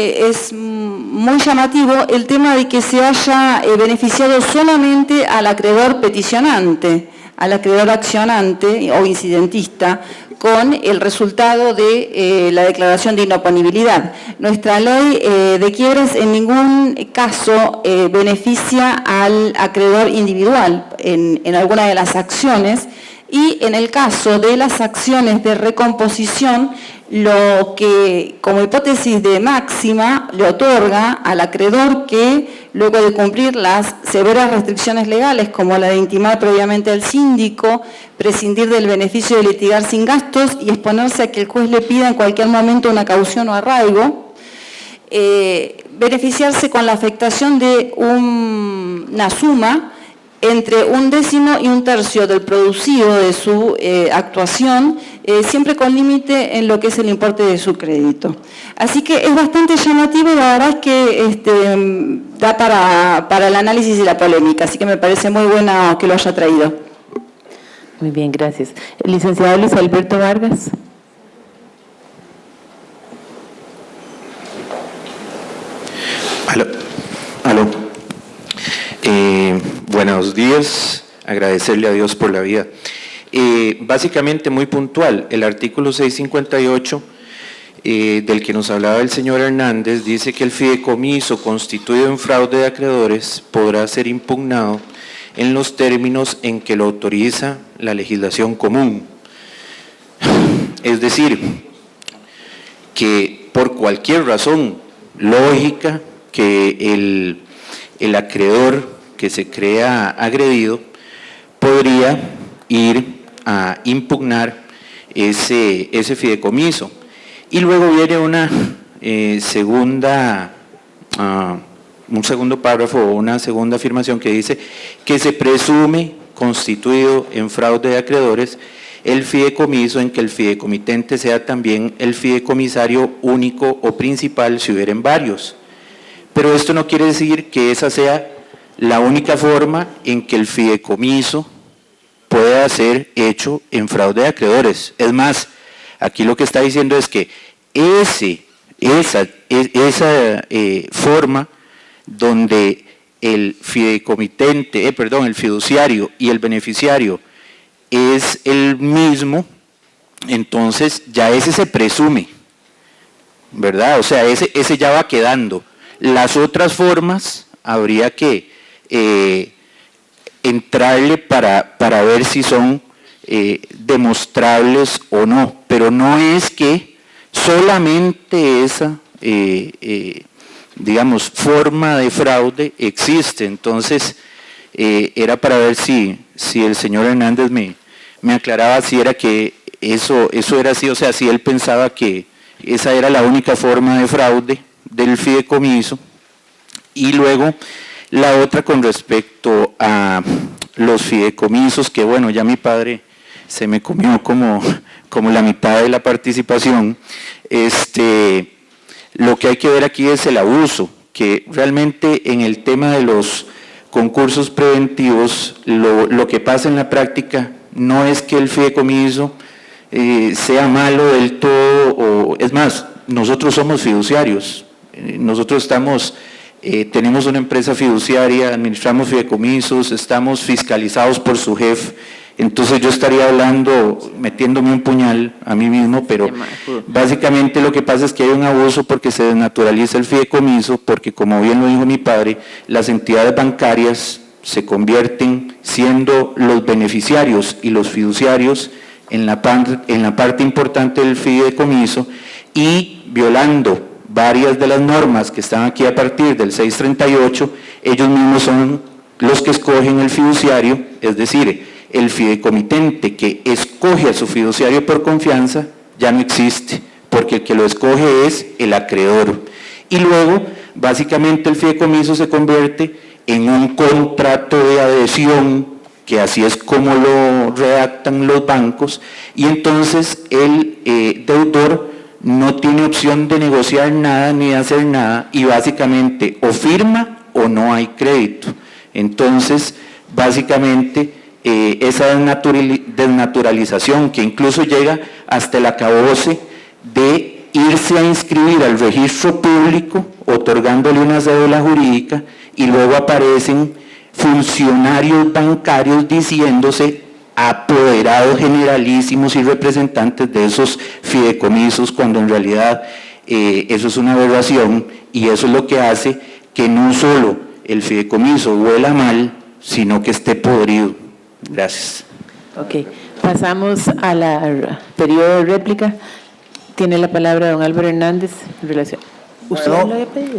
llamativo, el tema de que se haya beneficiado solamente al acreedor peticionante, al acreedor accionante o incidentista, con el resultado de la declaración de inoponibilidad. Nuestra ley de quiebras en ningún caso beneficia al acreedor individual en alguna de las acciones. Y en el caso de las acciones de recomposición, lo que como hipótesis de máxima le otorga al acreedor que, luego de cumplir las severas restricciones legales, como la de intimar previamente al síndico, prescindir del beneficio de litigar sin gastos y exponerse a que el juez le pida en cualquier momento una caución o arraigo, beneficiarse con la afectación de una suma entre 1/10 y 1/3 del producido de su actuación, siempre con límite en lo que es el importe de su crédito. Así que es bastante llamativo, la verdad es que da para el análisis y la polémica, así que me parece muy bueno que lo haya traído. Muy bien, gracias. El licenciado Luis Alberto Vargas. Aló. Buenos días, agradecerle a Dios por la vida. Básicamente muy puntual, el artículo 658 del que nos hablaba el señor Hernández dice que el fideicomiso constituido en fraude de acreedores podrá ser impugnado en los términos en que lo autoriza la legislación común. Es decir, que por cualquier razón lógica que el acreedor que se crea agredido podría ir a impugnar ese fideicomiso. Y luego viene un segundo párrafo o una segunda afirmación que dice que se presume constituido en fraude de acreedores el fideicomiso en que el fideicomitente sea también el fideicomisario único o principal si hubieran varios. Pero esto no quiere decir que esa sea la única forma en que el fideicomiso pueda ser hecho en fraude de acreedores. Es más, aquí lo que está diciendo es que esa forma donde el fideicomitente, el fiduciario y el beneficiario es el mismo, entonces ya ese se presume, ¿verdad? O sea, ese ya va quedando. Las otras formas habría que entrarle para ver si son demostrables o no, pero no es que solamente esa, forma de fraude existe. Entonces, era para ver si el señor Hernández me aclaraba si era que eso era así, o sea, si él pensaba que esa era la única forma de fraude del fideicomiso. Y luego la otra con respecto a los fideicomisos, que bueno, ya mi padre se me comió como la mitad de la participación. Lo que hay que ver aquí es el abuso, que realmente en el tema de los concursos preventivos, lo que pasa en la práctica no es que el fideicomiso sea malo del todo, o es más, nosotros somos fiduciarios, nosotros tenemos una empresa fiduciaria, administramos fideicomisos, estamos fiscalizados por su jefe. Entonces yo estaría hablando, metiéndome un puñal a mí mismo, pero básicamente lo que pasa es que hay un abuso porque se desnaturaliza el fideicomiso, porque como bien lo dijo mi padre, las entidades bancarias se convierten siendo los beneficiarios y los fiduciarios en la parte importante del fideicomiso y violando varias de las normas que están aquí a partir del 638, ellos mismos son los que escogen el fiduciario, es decir, el fideicomitente que escoge a su fiduciario por confianza ya no existe, porque el que lo escoge es el acreedor. Y luego, básicamente, el fideicomiso se convierte en un contrato de adhesión, que así es como lo redactan los bancos, y entonces el deudor no tiene opción de negociar nada ni de hacer nada, y básicamente o firma o no hay crédito. Entonces, básicamente, esa desnaturalización que incluso llega hasta el acabose de irse a inscribir al registro público, otorgándole una cédula jurídica, y luego aparecen funcionarios bancarios diciéndose apoderados generalísimos y representantes de esos fideicomisos, cuando en realidad eso es una aberración, y eso es lo que hace que no solo el fideicomiso huela mal, sino que esté podrido. Gracias. Ok, pasamos a la periodo de réplica. Tiene la palabra don Álvaro Hernández en relación. ¿Usted Bueno, lo había pedido?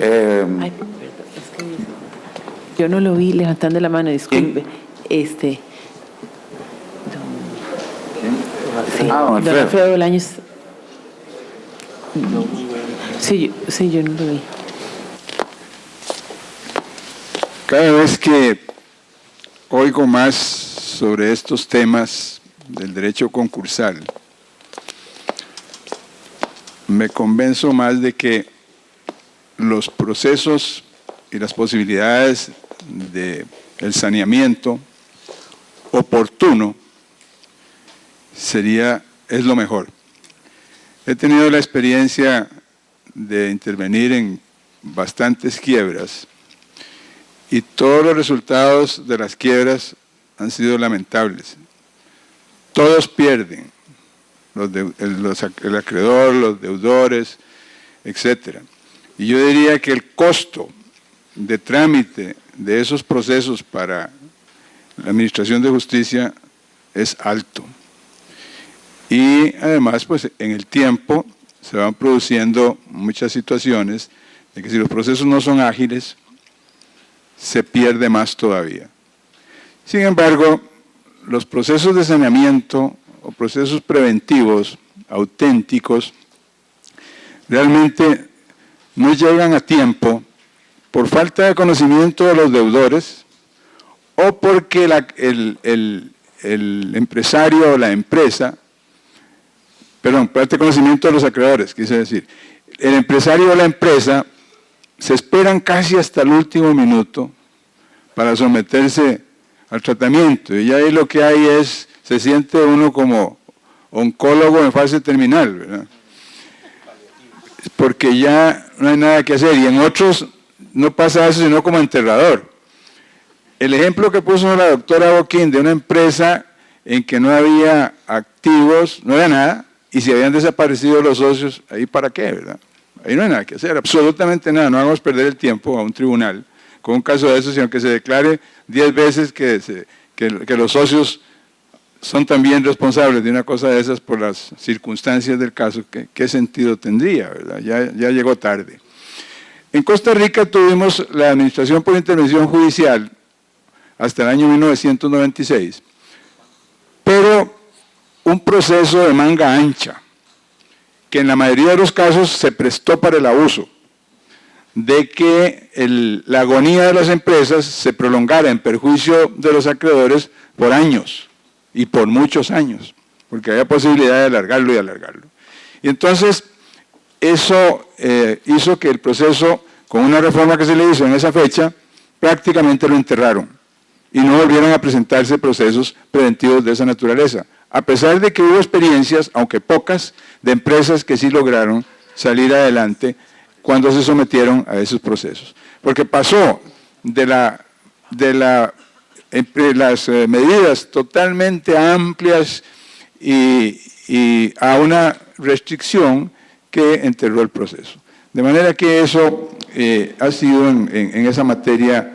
Ay, perdón, es que yo no lo vi levantando la mano, disculpe. Don Alfredo Bolaños. Sí, yo no lo vi. Cada vez que oigo más sobre estos temas del derecho concursal, me convenzo más de que los procesos y las posibilidades del saneamiento oportuno es lo mejor. He tenido la experiencia de intervenir en bastantes quiebras y todos los resultados de las quiebras han sido lamentables. Todos pierden, el acreedor, los deudores, etc. Y yo diría que el costo de trámite de esos procesos para la Administración de Justicia es alto. Y además, pues en el tiempo se van produciendo muchas situaciones de que si los procesos no son ágiles, se pierde más todavía. Sin embargo, los procesos de saneamiento o procesos preventivos auténticos realmente no llegan a tiempo por falta de conocimiento de los deudores o porque el empresario o la empresa, falta de conocimiento de los acreedores, quise decir, el empresario o la empresa se esperan casi hasta el último minuto para someterse al tratamiento, y ahí lo que hay se siente uno como oncólogo en fase terminal, ¿verdad? Porque ya no hay nada que hacer, y en otros no pasa eso sino como enterrador. El ejemplo que puso la doctora Boquín de una empresa en que no había activos, no había nada, y si habían desaparecido los socios, ¿ahí para qué, verdad? Ahí no hay nada que hacer, absolutamente nada, no vamos a perder el tiempo a un tribunal con un caso de eso, sino que se declare 10 veces que los socios son también responsables de una cosa de esas por las circunstancias del caso. ¿Qué sentido tendría, verdad? Ya llegó tarde. En Costa Rica tuvimos la administración por intervención judicial hasta el año 1996, pero un proceso de manga ancha, que en la mayoría de los casos se prestó para el abuso, de que la agonía de las empresas se prolongara en perjuicio de los acreedores por años, y por muchos años, porque había posibilidad de alargarlo y alargarlo. Y entonces, eso hizo que el proceso, con una reforma que se le hizo en esa fecha, prácticamente lo enterraron, y no volvieron a presentarse procesos preventivos de esa naturaleza, a pesar de que hubo experiencias, aunque pocas, de empresas que sí lograron salir adelante cuando se sometieron a esos procesos. Porque pasó de las medidas totalmente amplias y a una restricción que enterró el proceso. De manera que eso ha sido en esa materia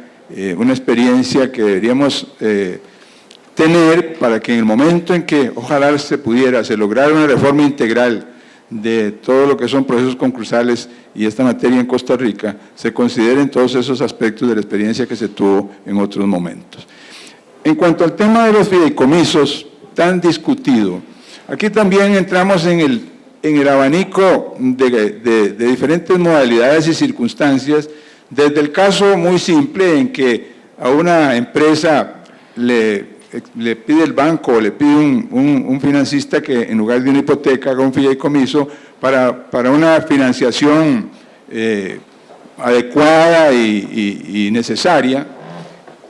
una experiencia que deberíamos tener para que en el momento en que ojalá se lograra una reforma integral de todo lo que son procesos concursales y esta materia en Costa Rica, se consideren todos esos aspectos de la experiencia que se tuvo en otros momentos. En cuanto al tema de los fideicomisos tan discutido, aquí también entramos en el abanico de diferentes modalidades y circunstancias, desde el caso muy simple en que a una empresa le pide el banco o le pide un financista que en lugar de una hipoteca haga un fideicomiso para una financiación adecuada y necesaria,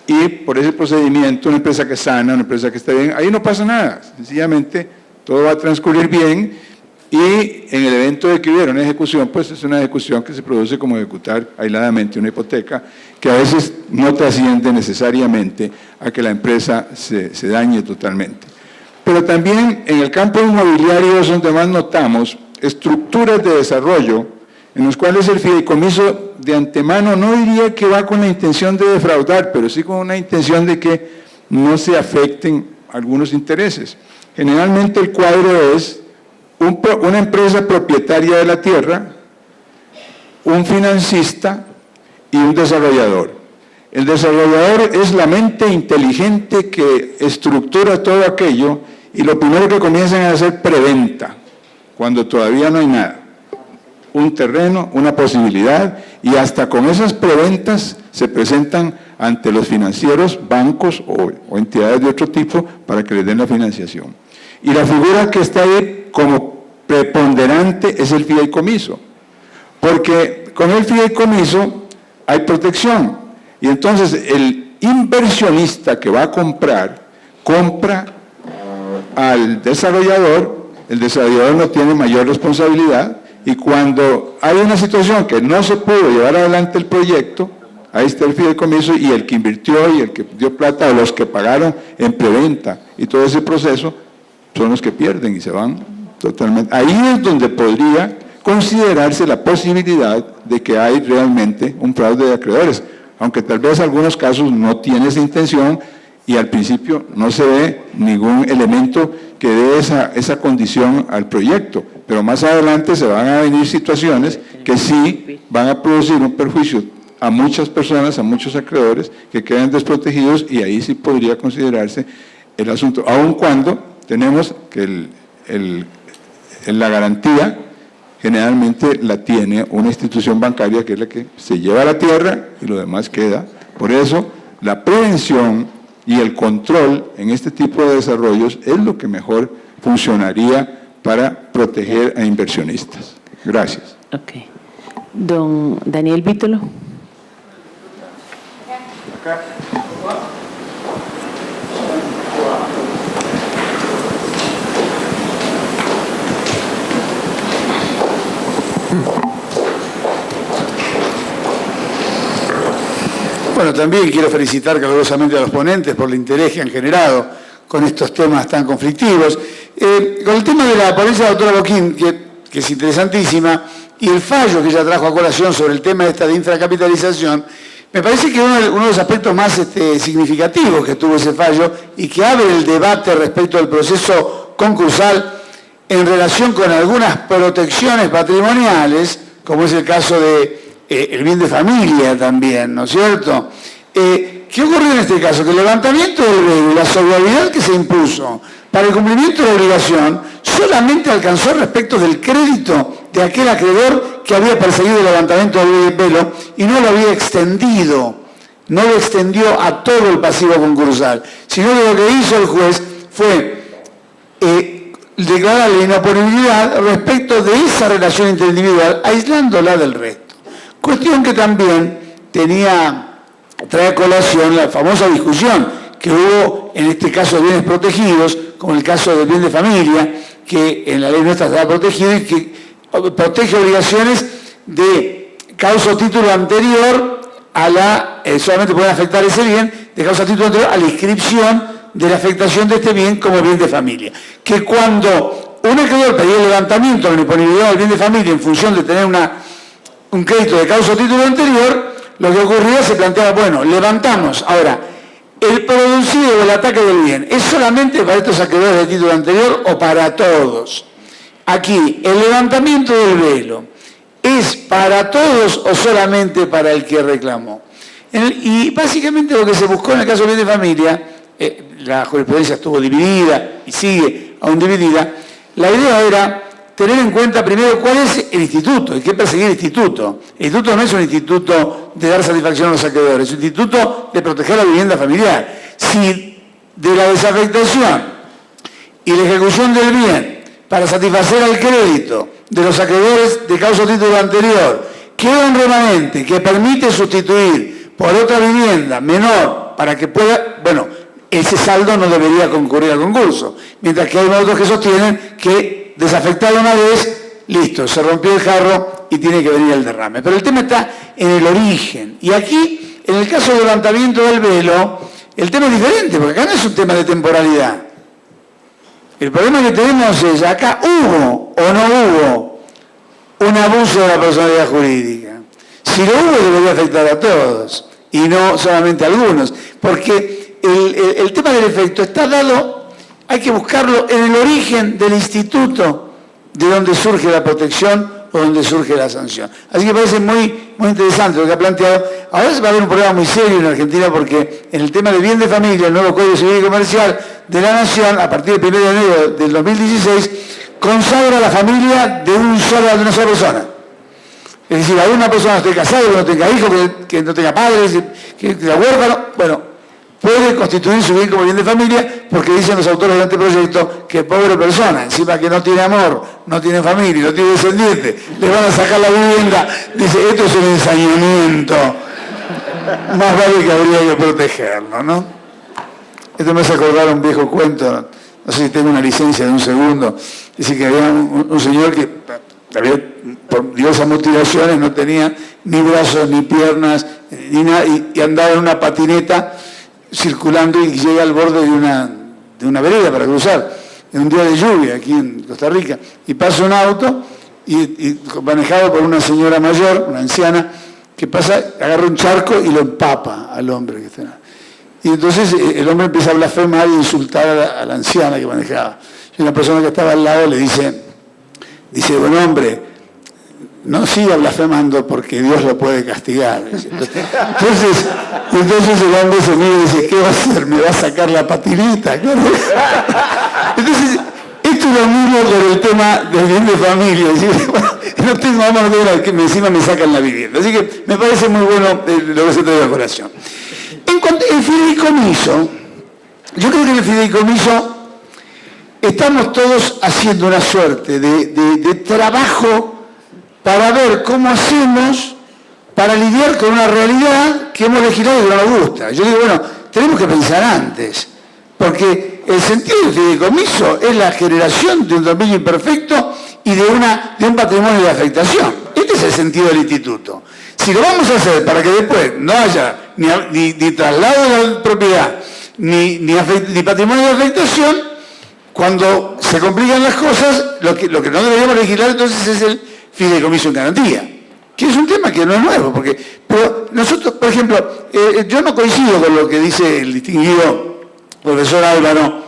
y por ese procedimiento una empresa que es sana, una empresa que está bien, ahí no pasa nada, sencillamente todo va a transcurrir bien, y en el evento de que hubiera una ejecución, pues es una ejecución que se produce como ejecutar aisladamente una hipoteca, que a veces no trasciende necesariamente a que la empresa se dañe totalmente. Pero también en el campo inmobiliario es donde más notamos estructuras de desarrollo en los cuales el fideicomiso de antemano no diría que va con la intención de defraudar, pero sí con una intención de que no se afecten algunos intereses. Generalmente el cuadro es una empresa propietaria de la tierra, un financista y un desarrollador. El desarrollador es la mente inteligente que estructura todo aquello y lo primero que comienzan a hacer preventa, cuando todavía no hay nada. Un terreno, una posibilidad, y hasta con esas preventas se presentan ante los financieros, bancos o entidades de otro tipo para que les den la financiación. Y la figura que está ahí como preponderante es el fideicomiso, porque con el fideicomiso hay protección, y entonces el inversionista que va a compra al desarrollador, el desarrollador no tiene mayor responsabilidad, y cuando hay una situación que no se pudo llevar adelante el proyecto, ahí está el fideicomiso, y el que invirtió y el que dio plata, o los que pagaron en preventa y todo ese proceso, son los que pierden y se van totalmente. Ahí es donde podría considerarse la posibilidad de que hay realmente un fraude de acreedores, aunque tal vez en algunos casos no tiene esa intención y al principio no se ve ningún elemento que dé esa condición al proyecto, pero más adelante se van a venir situaciones que sí van a producir un perjuicio a muchas personas, a muchos acreedores que quedan desprotegidos, y ahí sí podría considerarse el asunto, aun cuando tenemos que la garantía generalmente la tiene una institución bancaria que es la que se lleva la tierra y lo demás queda. Por eso la prevención y el control en este tipo de desarrollos es lo que mejor funcionaría para proteger a inversionistas. Gracias. Ok. Don Daniel Vítolo. Bueno, también quiero felicitar calurosamente a los ponentes por el interés que han generado con estos temas tan conflictivos. Con el tema de la ponencia de la doctora Boquín, que es interesantísima, y el fallo que ella trajo a colación sobre el tema de infracapitalización, me parece que uno de los aspectos más significativos que tuvo ese fallo y que abre el debate respecto al proceso concursal en relación con algunas protecciones patrimoniales, como es el caso de el bien de familia también, ¿no es cierto? ¿Qué ocurrió en este caso? Que el levantamiento del velo y la sobriedad que se impuso para el cumplimiento de la obligación solamente alcanzó respecto del crédito de aquel acreedor que había perseguido el levantamiento del velo y no lo había extendido, no lo extendió a todo el pasivo concursal, sino que lo que hizo el juez fue declarar la inoponibilidad respecto de esa relación interindividual, aislándola del resto. Cuestión que también trae a colación la famosa discusión que hubo en este caso de bienes protegidos, como el caso del bien de familia, que en la ley nuestra está protegido y que protege obligaciones de causa o título anterior a solamente pueden afectar ese bien, de causa o título anterior a la inscripción de la afectación de este bien como bien de familia. Que cuando un acreedor pedía el levantamiento de la disponibilidad del bien de familia en función de tener un crédito de causa o título anterior, lo que ocurría se planteaba, bueno, levantamos. Ahora, el producido del ataque del bien, ¿es solamente para estos acreedores de título anterior o para todos? Aquí, el levantamiento del velo, ¿es para todos o solamente para el que reclamó? Y básicamente lo que se buscó en el caso del bien de familia, la jurisprudencia estuvo dividida y sigue aún dividida, la idea era tener en cuenta primero cuál es el instituto, hay que perseguir el instituto. El instituto no es un instituto de dar satisfacción a los acreedores, es un instituto de proteger la vivienda familiar. Si de la desafectación y la ejecución del bien para satisfacer al crédito de los acreedores de causa o título anterior queda un remanente que permite sustituir por otra vivienda menor para que pueda, bueno, ese saldo no debería concurrir al concurso, mientras que hay otros que sostienen que desafectado una vez, listo, se rompió el jarro y tiene que venir el derrame. Pero el tema está en el origen. Y aquí, en el caso del levantamiento del velo, el tema es diferente, porque acá no es un tema de temporalidad. El problema que tenemos es, acá hubo o no hubo un abuso de la personalidad jurídica. Si lo hubo, debería afectar a todos, y no solamente a algunos, porque el tema del efecto está dado, hay que buscarlo en el origen del instituto de donde surge la protección o donde surge la sanción. Así que parece muy, muy interesante lo que ha planteado. Ahora se va a haber un problema muy serio en Argentina porque en el tema del bien de familia, el nuevo Código Civil y Comercial de la Nación, a partir del 1 de enero del 2016, consagra la familia de una sola persona. Es decir, hay una persona que esté casada, que no tenga hijos, que no tenga padres, que sea huérfano, bueno, puede constituir su bien como bien de familia, porque dicen los autores del anteproyecto que pobre persona, encima que no tiene amor, no tiene familia, no tiene descendiente, le van a sacar la vivienda. Dice, esto es un ensañamiento. Más vale que habría que protegerlo, ¿no? Esto me hace acordar un viejo cuento, no sé si tengo una licencia de un segundo. Dice que había un señor que había, por diversas mutilaciones, no tenía ni brazos, ni piernas, ni nada, y andaba en una patineta circulando y llega al borde de una vereda para cruzar, en un día de lluvia aquí en Costa Rica, y pasa un auto y manejado por una señora mayor, una anciana, que pasa, agarra un charco y lo empapa al hombre que está. Y entonces el hombre empieza a blasfemar e insultar a la anciana que manejaba. Y una persona que estaba al lado le dice, buen hombre, no siga blasfemando porque Dios lo puede castigar. Entonces el hombre se mira y dice, ¿qué va a hacer? ¿Me va a sacar la patineta? Entonces, esto es lo mismo con el tema del bien de familia. Es decir, bueno, no tengo amor de la que encima me sacan la vivienda. Así que me parece muy bueno lo que se trae a colación. En cuanto al fideicomiso, yo creo que en el fideicomiso estamos todos haciendo una suerte de trabajo para ver cómo hacemos para lidiar con una realidad que hemos legislado y que no nos gusta. Yo digo, bueno, tenemos que pensar antes, porque el sentido del fideicomiso es la generación de un dominio imperfecto y de un patrimonio de afectación. Este es el sentido del instituto. Si lo vamos a hacer para que después no haya ni traslado de la propiedad, ni patrimonio de afectación, cuando se complican las cosas, lo que no deberíamos legislar entonces es el fideicomiso en garantía, que es un tema que no es nuevo, pero nosotros, por ejemplo, yo no coincido con lo que dice el distinguido profesor Álvaro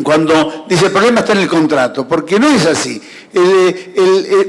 cuando dice el problema está en el contrato, porque no es así.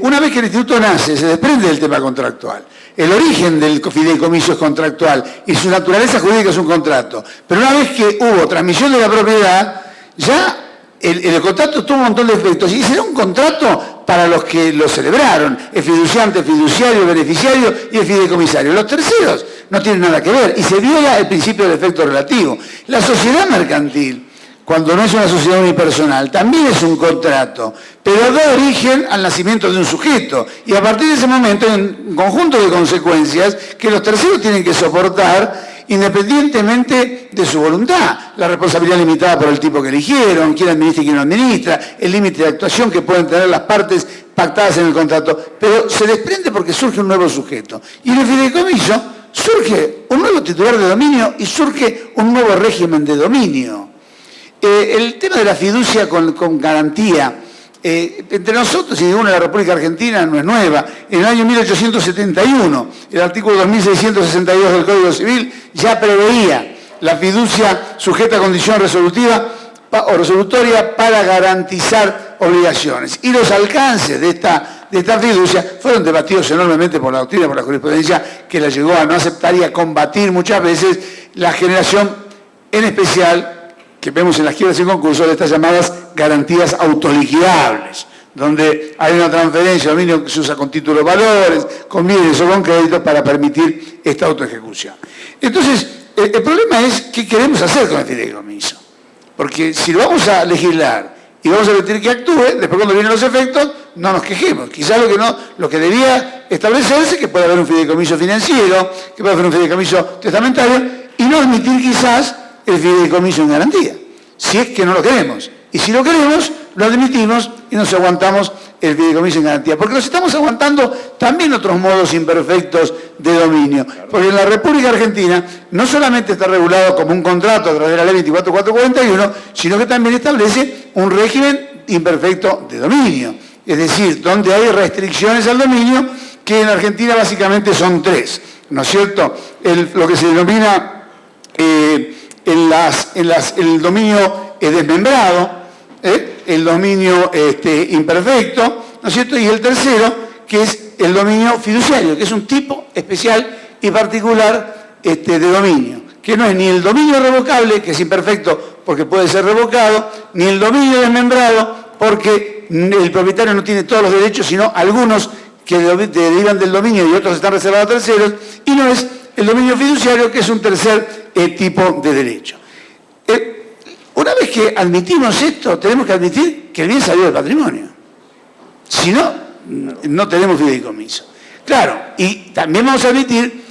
Una vez que el instituto nace, se desprende del tema contractual. El origen del fideicomiso es contractual y su naturaleza jurídica es un contrato. Pero una vez que hubo transmisión de la propiedad, ya el contrato tuvo un montón de efectos y será un contrato para los que lo celebraron, el fiduciante, el fiduciario, el beneficiario y el fideicomisario. Los terceros no tienen nada que ver y se viola el principio del efecto relativo. La sociedad mercantil, cuando no es una sociedad unipersonal, también es un contrato, pero da origen al nacimiento de un sujeto. Y a partir de ese momento hay un conjunto de consecuencias que los terceros tienen que soportar independientemente de su voluntad. La responsabilidad limitada por el tipo que eligieron, quién administra y quién no administra, el límite de actuación que pueden tener las partes pactadas en el contrato, pero se desprende porque surge un nuevo sujeto. Y en el fideicomiso surge un nuevo titular de dominio y surge un nuevo régimen de dominio. El tema de la fiducia con garantía, entre nosotros y de la República Argentina no es nueva. En el año 1871, el artículo 2662 del Código Civil ya preveía la fiducia sujeta a condición resolutiva o resolutoria para garantizar obligaciones. Y los alcances de esta fiducia fueron debatidos enormemente por la doctrina, por la jurisprudencia, que la llegó a no aceptar y a combatir muchas veces la generación, en especial, que vemos en las quiebras y concursos, de estas llamadas garantías autoliquidables, donde hay una transferencia de dominio que se usa con títulos de valores, con bienes o con créditos para permitir esta autoejecución. Entonces, el problema es qué queremos hacer con el fideicomiso. Porque si lo vamos a legislar y vamos a permitir que actúe, después cuando vienen los efectos, no nos quejemos. Quizás lo que debía establecerse es que puede haber un fideicomiso financiero, que puede haber un fideicomiso testamentario, y no admitir quizás el fideicomiso en garantía, si es que no lo queremos. Y si lo queremos, lo admitimos y nos aguantamos el fideicomiso en garantía. Porque nos estamos aguantando también otros modos imperfectos de dominio. Porque en la República Argentina no solamente está regulado como un contrato a través de la ley 24441, sino que también establece un régimen imperfecto de dominio. Es decir, donde hay restricciones al dominio, que en Argentina básicamente son tres, ¿no es cierto? Lo que se denomina el dominio desmembrado, el dominio imperfecto, ¿no es cierto? Y el tercero, que es el dominio fiduciario, que es un tipo especial y particular de dominio, que no es ni el dominio revocable, que es imperfecto porque puede ser revocado, ni el dominio desmembrado, porque el propietario no tiene todos los derechos, sino algunos que derivan del dominio y otros están reservados a terceros, y no es el dominio fiduciario, que es un tercer tipo de derecho. Una vez que admitimos esto, tenemos que admitir que el bien salió del patrimonio. Si no, no tenemos fideicomiso. Claro, y también vamos a admitir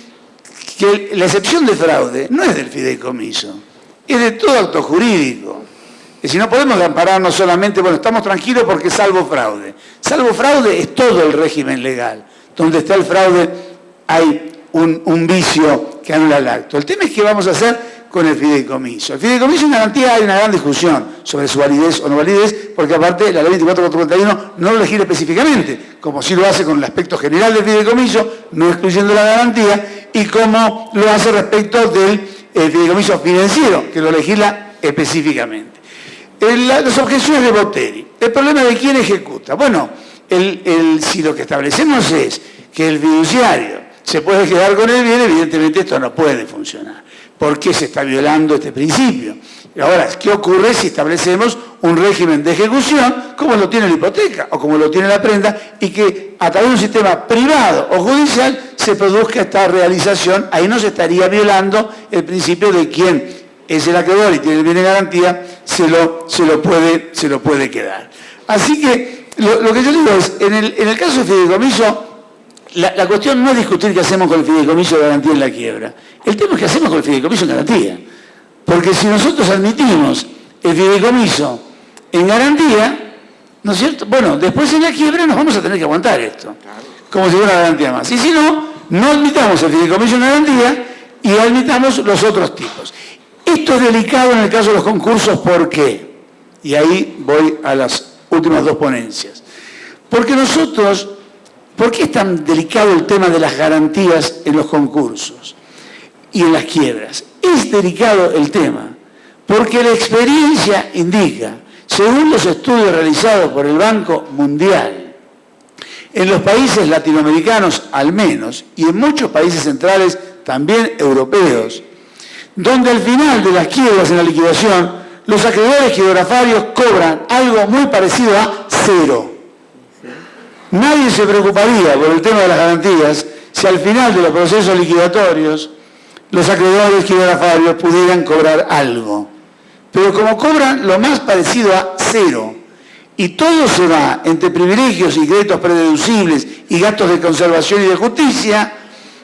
que la excepción de fraude no es del fideicomiso, es de todo acto jurídico. Y si no podemos ampararnos solamente, bueno, estamos tranquilos porque salvo fraude. Salvo fraude es todo el régimen legal. Donde está el fraude hay un vicio que anula el acto. El tema es qué vamos a hacer con el fideicomiso. El fideicomiso en garantía hay una gran discusión sobre su validez o no validez, porque aparte la ley 24441 no lo legisla específicamente, como sí lo hace con el aspecto general del fideicomiso, no excluyendo la garantía, y como lo hace respecto del fideicomiso financiero, que lo legisla específicamente. Las objeciones de Botteri. El problema de quién ejecuta. Bueno, si lo que establecemos es que el fiduciario se puede quedar con el bien, evidentemente esto no puede funcionar. ¿Por qué se está violando este principio? Ahora, ¿qué ocurre si establecemos un régimen de ejecución como lo tiene la hipoteca o como lo tiene la prenda y que a través de un sistema privado o judicial se produzca esta realización? Ahí no se estaría violando el principio de quien es el acreedor y tiene el bien en garantía, se lo puede quedar. Así que lo que yo digo es, en el caso del fideicomiso, la cuestión no es discutir qué hacemos con el fideicomiso de garantía en la quiebra. El tema es qué hacemos con el fideicomiso en garantía. Porque si nosotros admitimos el fideicomiso en garantía, ¿no es cierto? Bueno, después en la quiebra nos vamos a tener que aguantar esto, como si fuera una garantía más. Y si no, no admitamos el fideicomiso en garantía y admitamos los otros tipos. Esto es delicado en el caso de los concursos, ¿por qué? Y ahí voy a las últimas dos ponencias. Porque nosotros, ¿por qué es tan delicado el tema de las garantías en los concursos y en las quiebras? Es delicado el tema porque la experiencia indica, según los estudios realizados por el Banco Mundial, en los países latinoamericanos al menos, y en muchos países centrales también europeos, donde al final de las quiebras en la liquidación, los acreedores quiebratarios cobran algo muy parecido a cero. Nadie se preocuparía por el tema de las garantías si al final de los procesos liquidatorios los acreedores quirografarios pudieran cobrar algo. Pero como cobran lo más parecido a cero, y todo se va entre privilegios y créditos prededucibles y gastos de conservación y de justicia,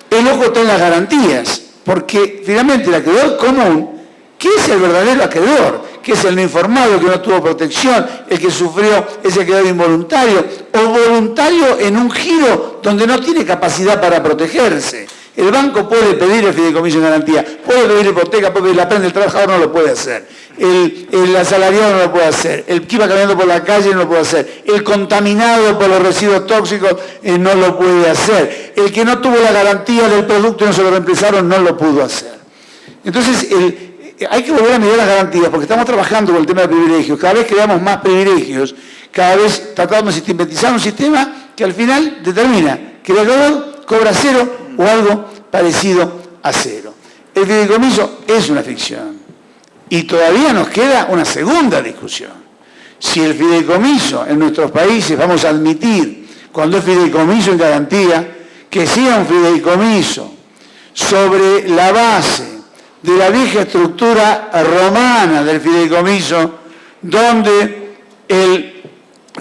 el ojo está en las garantías, porque finalmente el acreedor común, que es el verdadero acreedor, que es el no informado, que no tuvo protección, el que sufrió ese acreedor involuntario, o voluntario en un giro donde no tiene capacidad para protegerse. El banco puede pedir el fideicomiso en garantía, puede pedir hipoteca, puede pedir la prenda, el trabajador no lo puede hacer, el asalariado no lo puede hacer, el que iba caminando por la calle no lo puede hacer, el contaminado por los residuos tóxicos no lo puede hacer, el que no tuvo la garantía del producto y no se lo reemplazaron no lo pudo hacer. Entonces, hay que volver a mirar las garantías, porque estamos trabajando con el tema de privilegios, cada vez creamos más privilegios, cada vez tratamos de sistematizar un sistema que al final determina que el acreedor cobra cero o algo parecido a cero. El fideicomiso es una ficción y todavía nos queda una segunda discusión. Si el fideicomiso en nuestros países vamos a admitir, cuando es fideicomiso en garantía, que sea un fideicomiso sobre la base de la vieja estructura romana del fideicomiso, donde el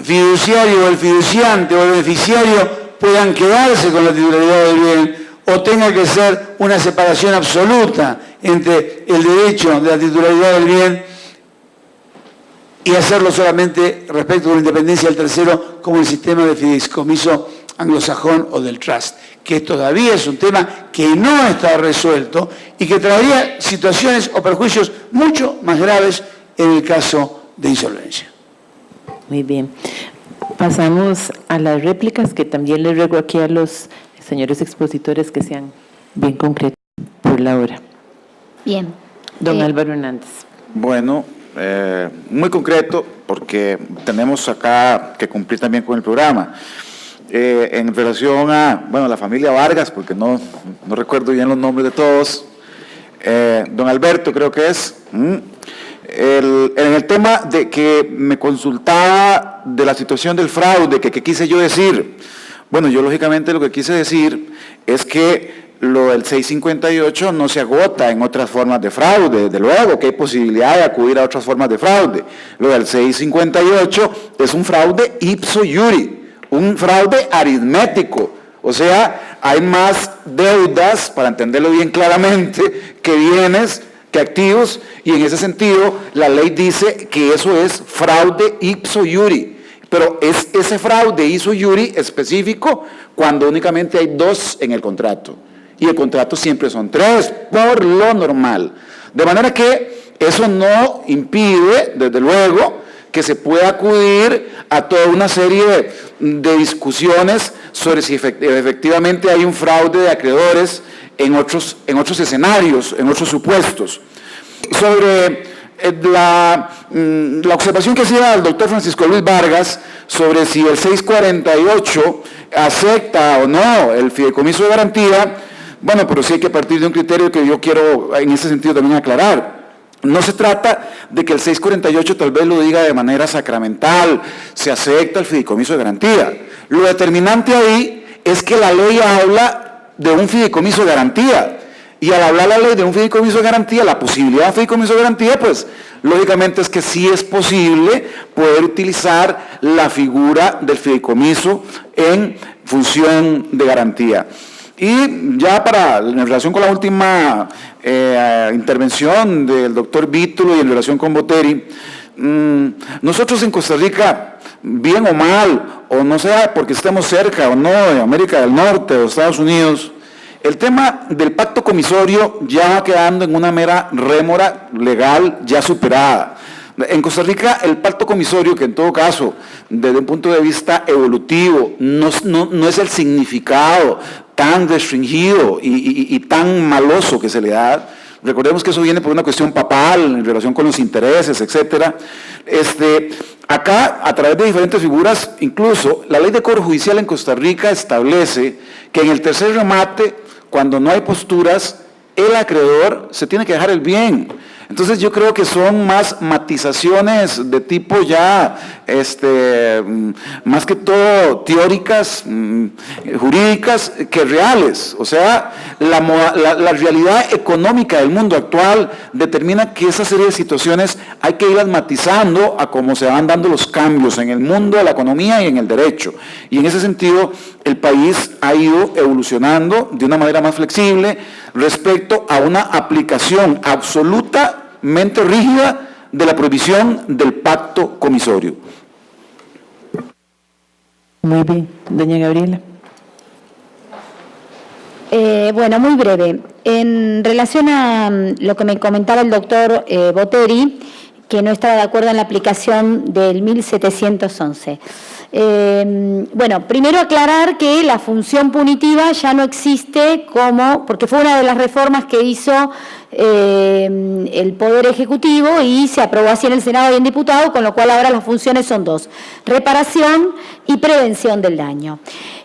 fiduciario o el fiduciante o el beneficiario puedan quedarse con la titularidad del bien, o tenga que ser una separación absoluta entre el derecho de la titularidad del bien y hacerlo solamente respecto de la independencia del tercero, como el sistema de fideicomiso anglosajón o del trust, que todavía es un tema que no está resuelto y que traería situaciones o perjuicios mucho más graves en el caso de insolvencia. Muy bien. Pasamos a las réplicas, que también les ruego aquí a los señores expositores que sean bien concretos por la hora. Bien. Don Álvaro Hernández. Bueno, muy concreto, porque tenemos acá que cumplir también con el programa. En relación a, la familia Vargas, porque no recuerdo bien los nombres de todos, don Alberto creo que es, en el tema de que me consultaba de la situación del fraude, que quise yo decir. Bueno, yo lógicamente lo que quise decir es que lo del 658 no se agota en otras formas de fraude, desde luego que hay posibilidad de acudir a otras formas de fraude. Lo del 658 es un fraude ipso iuri, un fraude aritmético, o sea, hay más deudas, para entenderlo bien claramente, que bienes, que activos, y en ese sentido la ley dice que eso es fraude ipso iuri. Pero es ese fraude ipso iuri específico cuando únicamente hay dos en el contrato. Y el contrato siempre son tres, por lo normal. De manera que eso no impide, desde luego, que se pueda acudir a toda una serie de discusiones sobre si efectivamente hay un fraude de acreedores en otros escenarios, en otros supuestos. Sobre la observación que hacía el doctor Francisco Luis Vargas sobre si el 648 acepta o no el fideicomiso de garantía, bueno, pero sí hay que partir de un criterio que yo quiero en ese sentido también aclarar. No se trata de que el 648 tal vez lo diga de manera sacramental, se acepta el fideicomiso de garantía. Lo determinante ahí es que la ley habla de un fideicomiso de garantía. Y al hablar la ley de un fideicomiso de garantía, la posibilidad de fideicomiso de garantía, pues lógicamente es que sí es posible poder utilizar la figura del fideicomiso en función de garantía. Y ya en relación con la última intervención del doctor Vítulo y en relación con Boteri, nosotros en Costa Rica, bien o mal, o no sea porque estemos cerca o no de América del Norte o Estados Unidos, el tema del pacto comisorio ya va quedando en una mera rémora legal ya superada. En Costa Rica el pacto comisorio, que en todo caso, desde un punto de vista evolutivo, no es el significado tan restringido y tan maloso que se le da. Recordemos que eso viene por una cuestión papal en relación con los intereses, etcétera. Acá, a través de diferentes figuras, incluso la ley de cobro judicial en Costa Rica establece que en el tercer remate, cuando no hay posturas, el acreedor se tiene que dejar el bien. Entonces yo creo que son más matizaciones de tipo ya, más que todo teóricas, jurídicas, que reales. O sea, la realidad económica del mundo actual determina que esa serie de situaciones hay que irlas matizando a cómo se van dando los cambios en el mundo, en la economía y en el derecho. Y en ese sentido, el país ha ido evolucionando de una manera más flexible respecto a una aplicación absolutamente rígida de la prohibición del pacto comisorio. Muy bien, doña Gabriela. Bueno, muy breve. En relación a lo que me comentaba el doctor Botteri, que no estaba de acuerdo en la aplicación del 1711. Bueno, primero aclarar que la función punitiva ya no existe porque fue una de las reformas que hizo el Poder Ejecutivo y se aprobó así en el Senado y en Diputados, con lo cual ahora las funciones son dos: reparación y prevención del daño.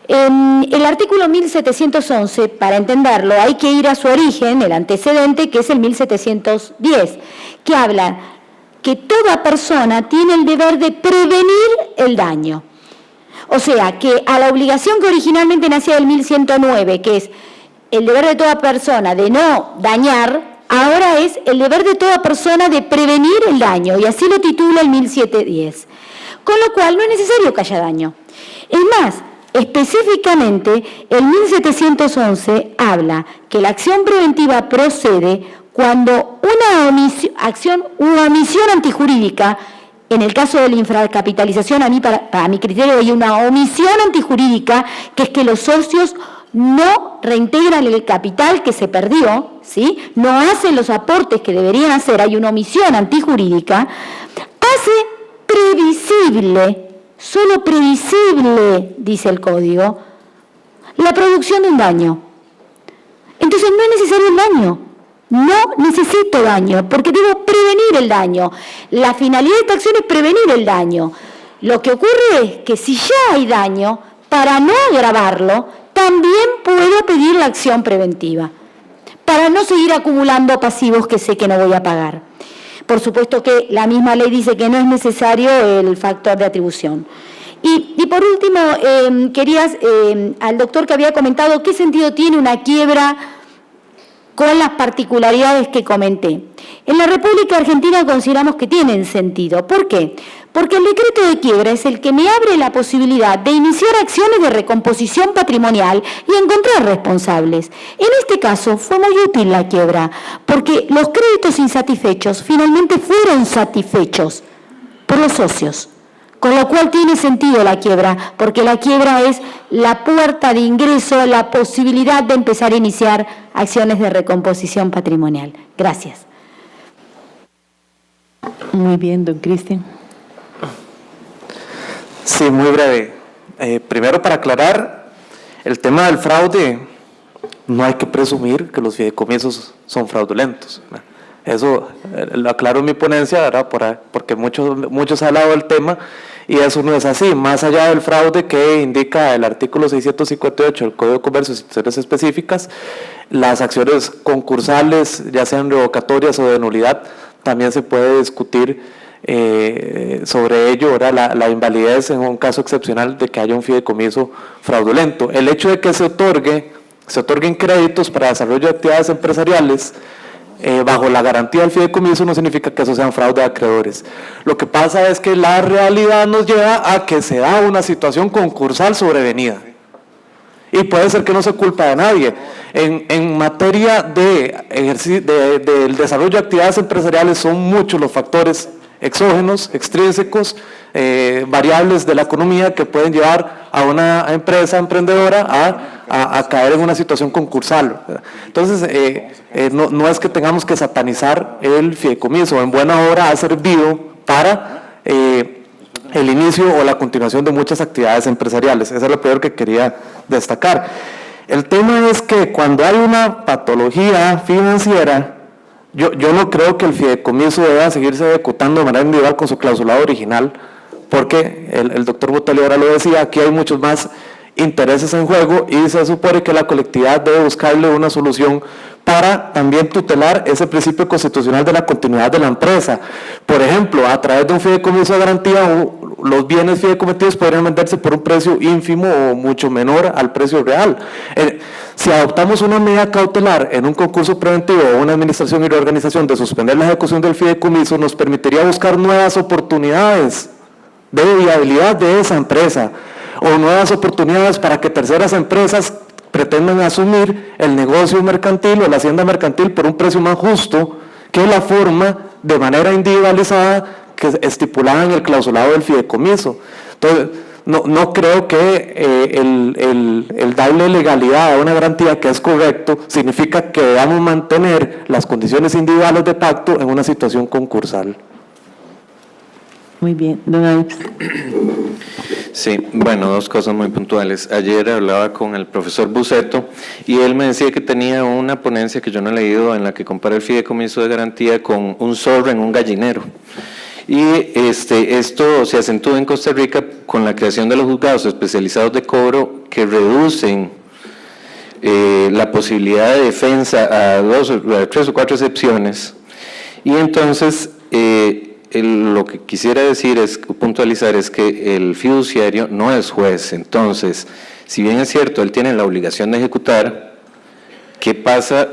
El artículo 1711, para entenderlo, hay que ir a su origen, el antecedente, que es el 1710, que habla que toda persona tiene el deber de prevenir el daño. O sea, que a la obligación que originalmente nacía del 1109, que es el deber de toda persona de no dañar, ahora es el deber de toda persona de prevenir el daño, y así lo titula el 1710. Con lo cual no es necesario que haya daño. Es más, específicamente el 1711 habla que la acción preventiva procede cuando una omisión antijurídica, en el caso de la infracapitalización, para mi criterio hay una omisión antijurídica, que es que los socios no reintegran el capital que se perdió, ¿sí? No hacen los aportes que deberían hacer, hay una omisión antijurídica, hace previsible, solo previsible, dice el Código, la producción de un daño. Entonces no es necesario el daño. No necesito daño, porque debo prevenir el daño. La finalidad de esta acción es prevenir el daño. Lo que ocurre es que si ya hay daño, para no agravarlo, también puedo pedir la acción preventiva, para no seguir acumulando pasivos que sé que no voy a pagar. Por supuesto que la misma ley dice que no es necesario el factor de atribución. Y por último, querías, al doctor que había comentado, ¿qué sentido tiene una quiebra con las particularidades que comenté? En la República Argentina consideramos que tienen sentido. ¿Por qué? Porque el decreto de quiebra es el que me abre la posibilidad de iniciar acciones de recomposición patrimonial y encontrar responsables. En este caso fue muy útil la quiebra, porque los créditos insatisfechos finalmente fueron satisfechos por los socios. Con lo cual tiene sentido la quiebra, porque la quiebra es la puerta de ingreso, la posibilidad de empezar a iniciar acciones de recomposición patrimonial. Gracias. Muy bien, don Cristian. Sí, muy breve. Primero, para aclarar, el tema del fraude, no hay que presumir que los fideicomisos son fraudulentos. Eso lo aclaro en mi ponencia, ¿verdad? Porque muchos han hablado del tema y eso no es así. Más allá del fraude que indica el artículo 658 del Código de Comercio, situaciones específicas, las acciones concursales, ya sean revocatorias o de nulidad, también se puede discutir sobre ello, ¿verdad? La invalidez en un caso excepcional de que haya un fideicomiso fraudulento. El hecho de que se otorguen créditos para desarrollo de actividades empresariales bajo la garantía del fideicomiso no significa que eso sean fraude de acreedores. Lo que pasa es que la realidad nos lleva a que se da una situación concursal sobrevenida. Y puede ser que no se culpa de nadie. En materia del desarrollo de actividades empresariales son muchos los factores exógenos, extrínsecos, variables de la economía que pueden llevar a una empresa emprendedora a caer en una situación concursal. Entonces, no es que tengamos que satanizar el fideicomiso. En buena hora ha servido para el inicio o la continuación de muchas actividades empresariales. Eso es lo peor que quería destacar. El tema es que cuando hay una patología financiera, yo no creo que el fideicomiso deba seguirse ejecutando de manera individual con su clausulado original, porque el doctor Botelli ahora lo decía, aquí hay muchos más intereses en juego y se supone que la colectividad debe buscarle una solución para también tutelar ese principio constitucional de la continuidad de la empresa. Por ejemplo, a través de un fideicomiso de garantía, los bienes fideicometidos podrían venderse por un precio ínfimo o mucho menor al precio real. Si adoptamos una medida cautelar en un concurso preventivo o una administración y reorganización de suspender la ejecución del fideicomiso, nos permitiría buscar nuevas oportunidades de viabilidad de esa empresa o nuevas oportunidades para que terceras empresas pretendan asumir el negocio mercantil o la hacienda mercantil por un precio más justo que la forma de manera individualizada que estipulada en el clausulado del fideicomiso. Entonces, no creo que el darle legalidad a una garantía que es correcto significa que debamos mantener las condiciones individuales de pacto en una situación concursal. Muy bien, don Alex. Sí, bueno, dos cosas muy puntuales. Ayer hablaba con el profesor Buceto y él me decía que tenía una ponencia que yo no he leído en la que compara el fideicomiso de garantía con un zorro en un gallinero. Y esto se acentúa en Costa Rica con la creación de los juzgados especializados de cobro que reducen la posibilidad de defensa a 3 o 4 excepciones. Y entonces lo que quisiera decir puntualizar es que el fiduciario no es juez. Entonces, si bien es cierto, él tiene la obligación de ejecutar, ¿qué pasa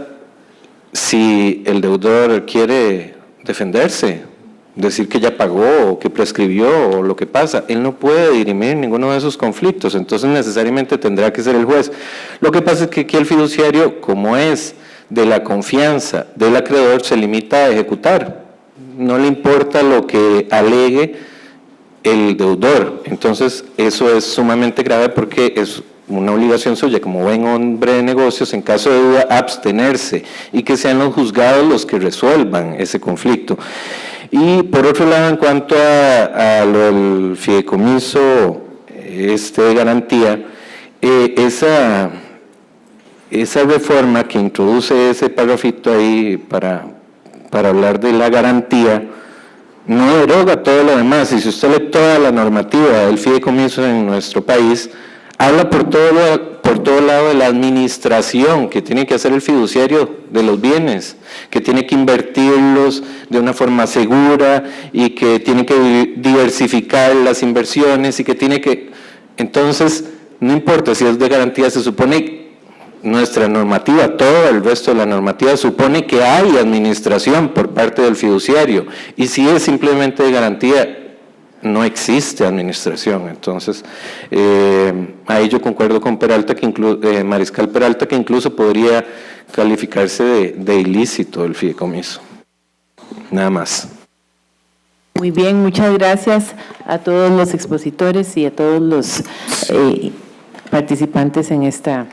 si el deudor quiere defenderse? Decir que ya pagó o que prescribió o lo que pasa. Él no puede dirimir ninguno de esos conflictos, entonces necesariamente tendrá que ser el juez. Lo que pasa es que aquí el fiduciario, como es de la confianza del acreedor, se limita a ejecutar. No le importa lo que alegue el deudor. Entonces eso es sumamente grave porque es una obligación suya como buen hombre de negocios, en caso de duda, abstenerse y que sean los juzgados los que resuelvan ese conflicto. Y por otro lado, en cuanto a lo del fideicomiso de garantía, esa reforma que introduce ese párrafito ahí para hablar de la garantía, no deroga todo lo demás. Y si usted lee toda la normativa del fideicomiso en nuestro país, habla por todo lado de la administración que tiene que hacer el fiduciario de los bienes, que tiene que invertirlos de una forma segura y que tiene que diversificar las inversiones y que tiene que... Entonces, no importa si es de garantía, se supone nuestra normativa, todo el resto de la normativa supone que hay administración por parte del fiduciario, y si es simplemente de garantía, no existe administración. Entonces, ahí yo concuerdo con Peralta, Mariscal Peralta, que incluso podría calificarse de ilícito el fideicomiso. Nada más. Muy bien, muchas gracias a todos los expositores y a todos los participantes en esta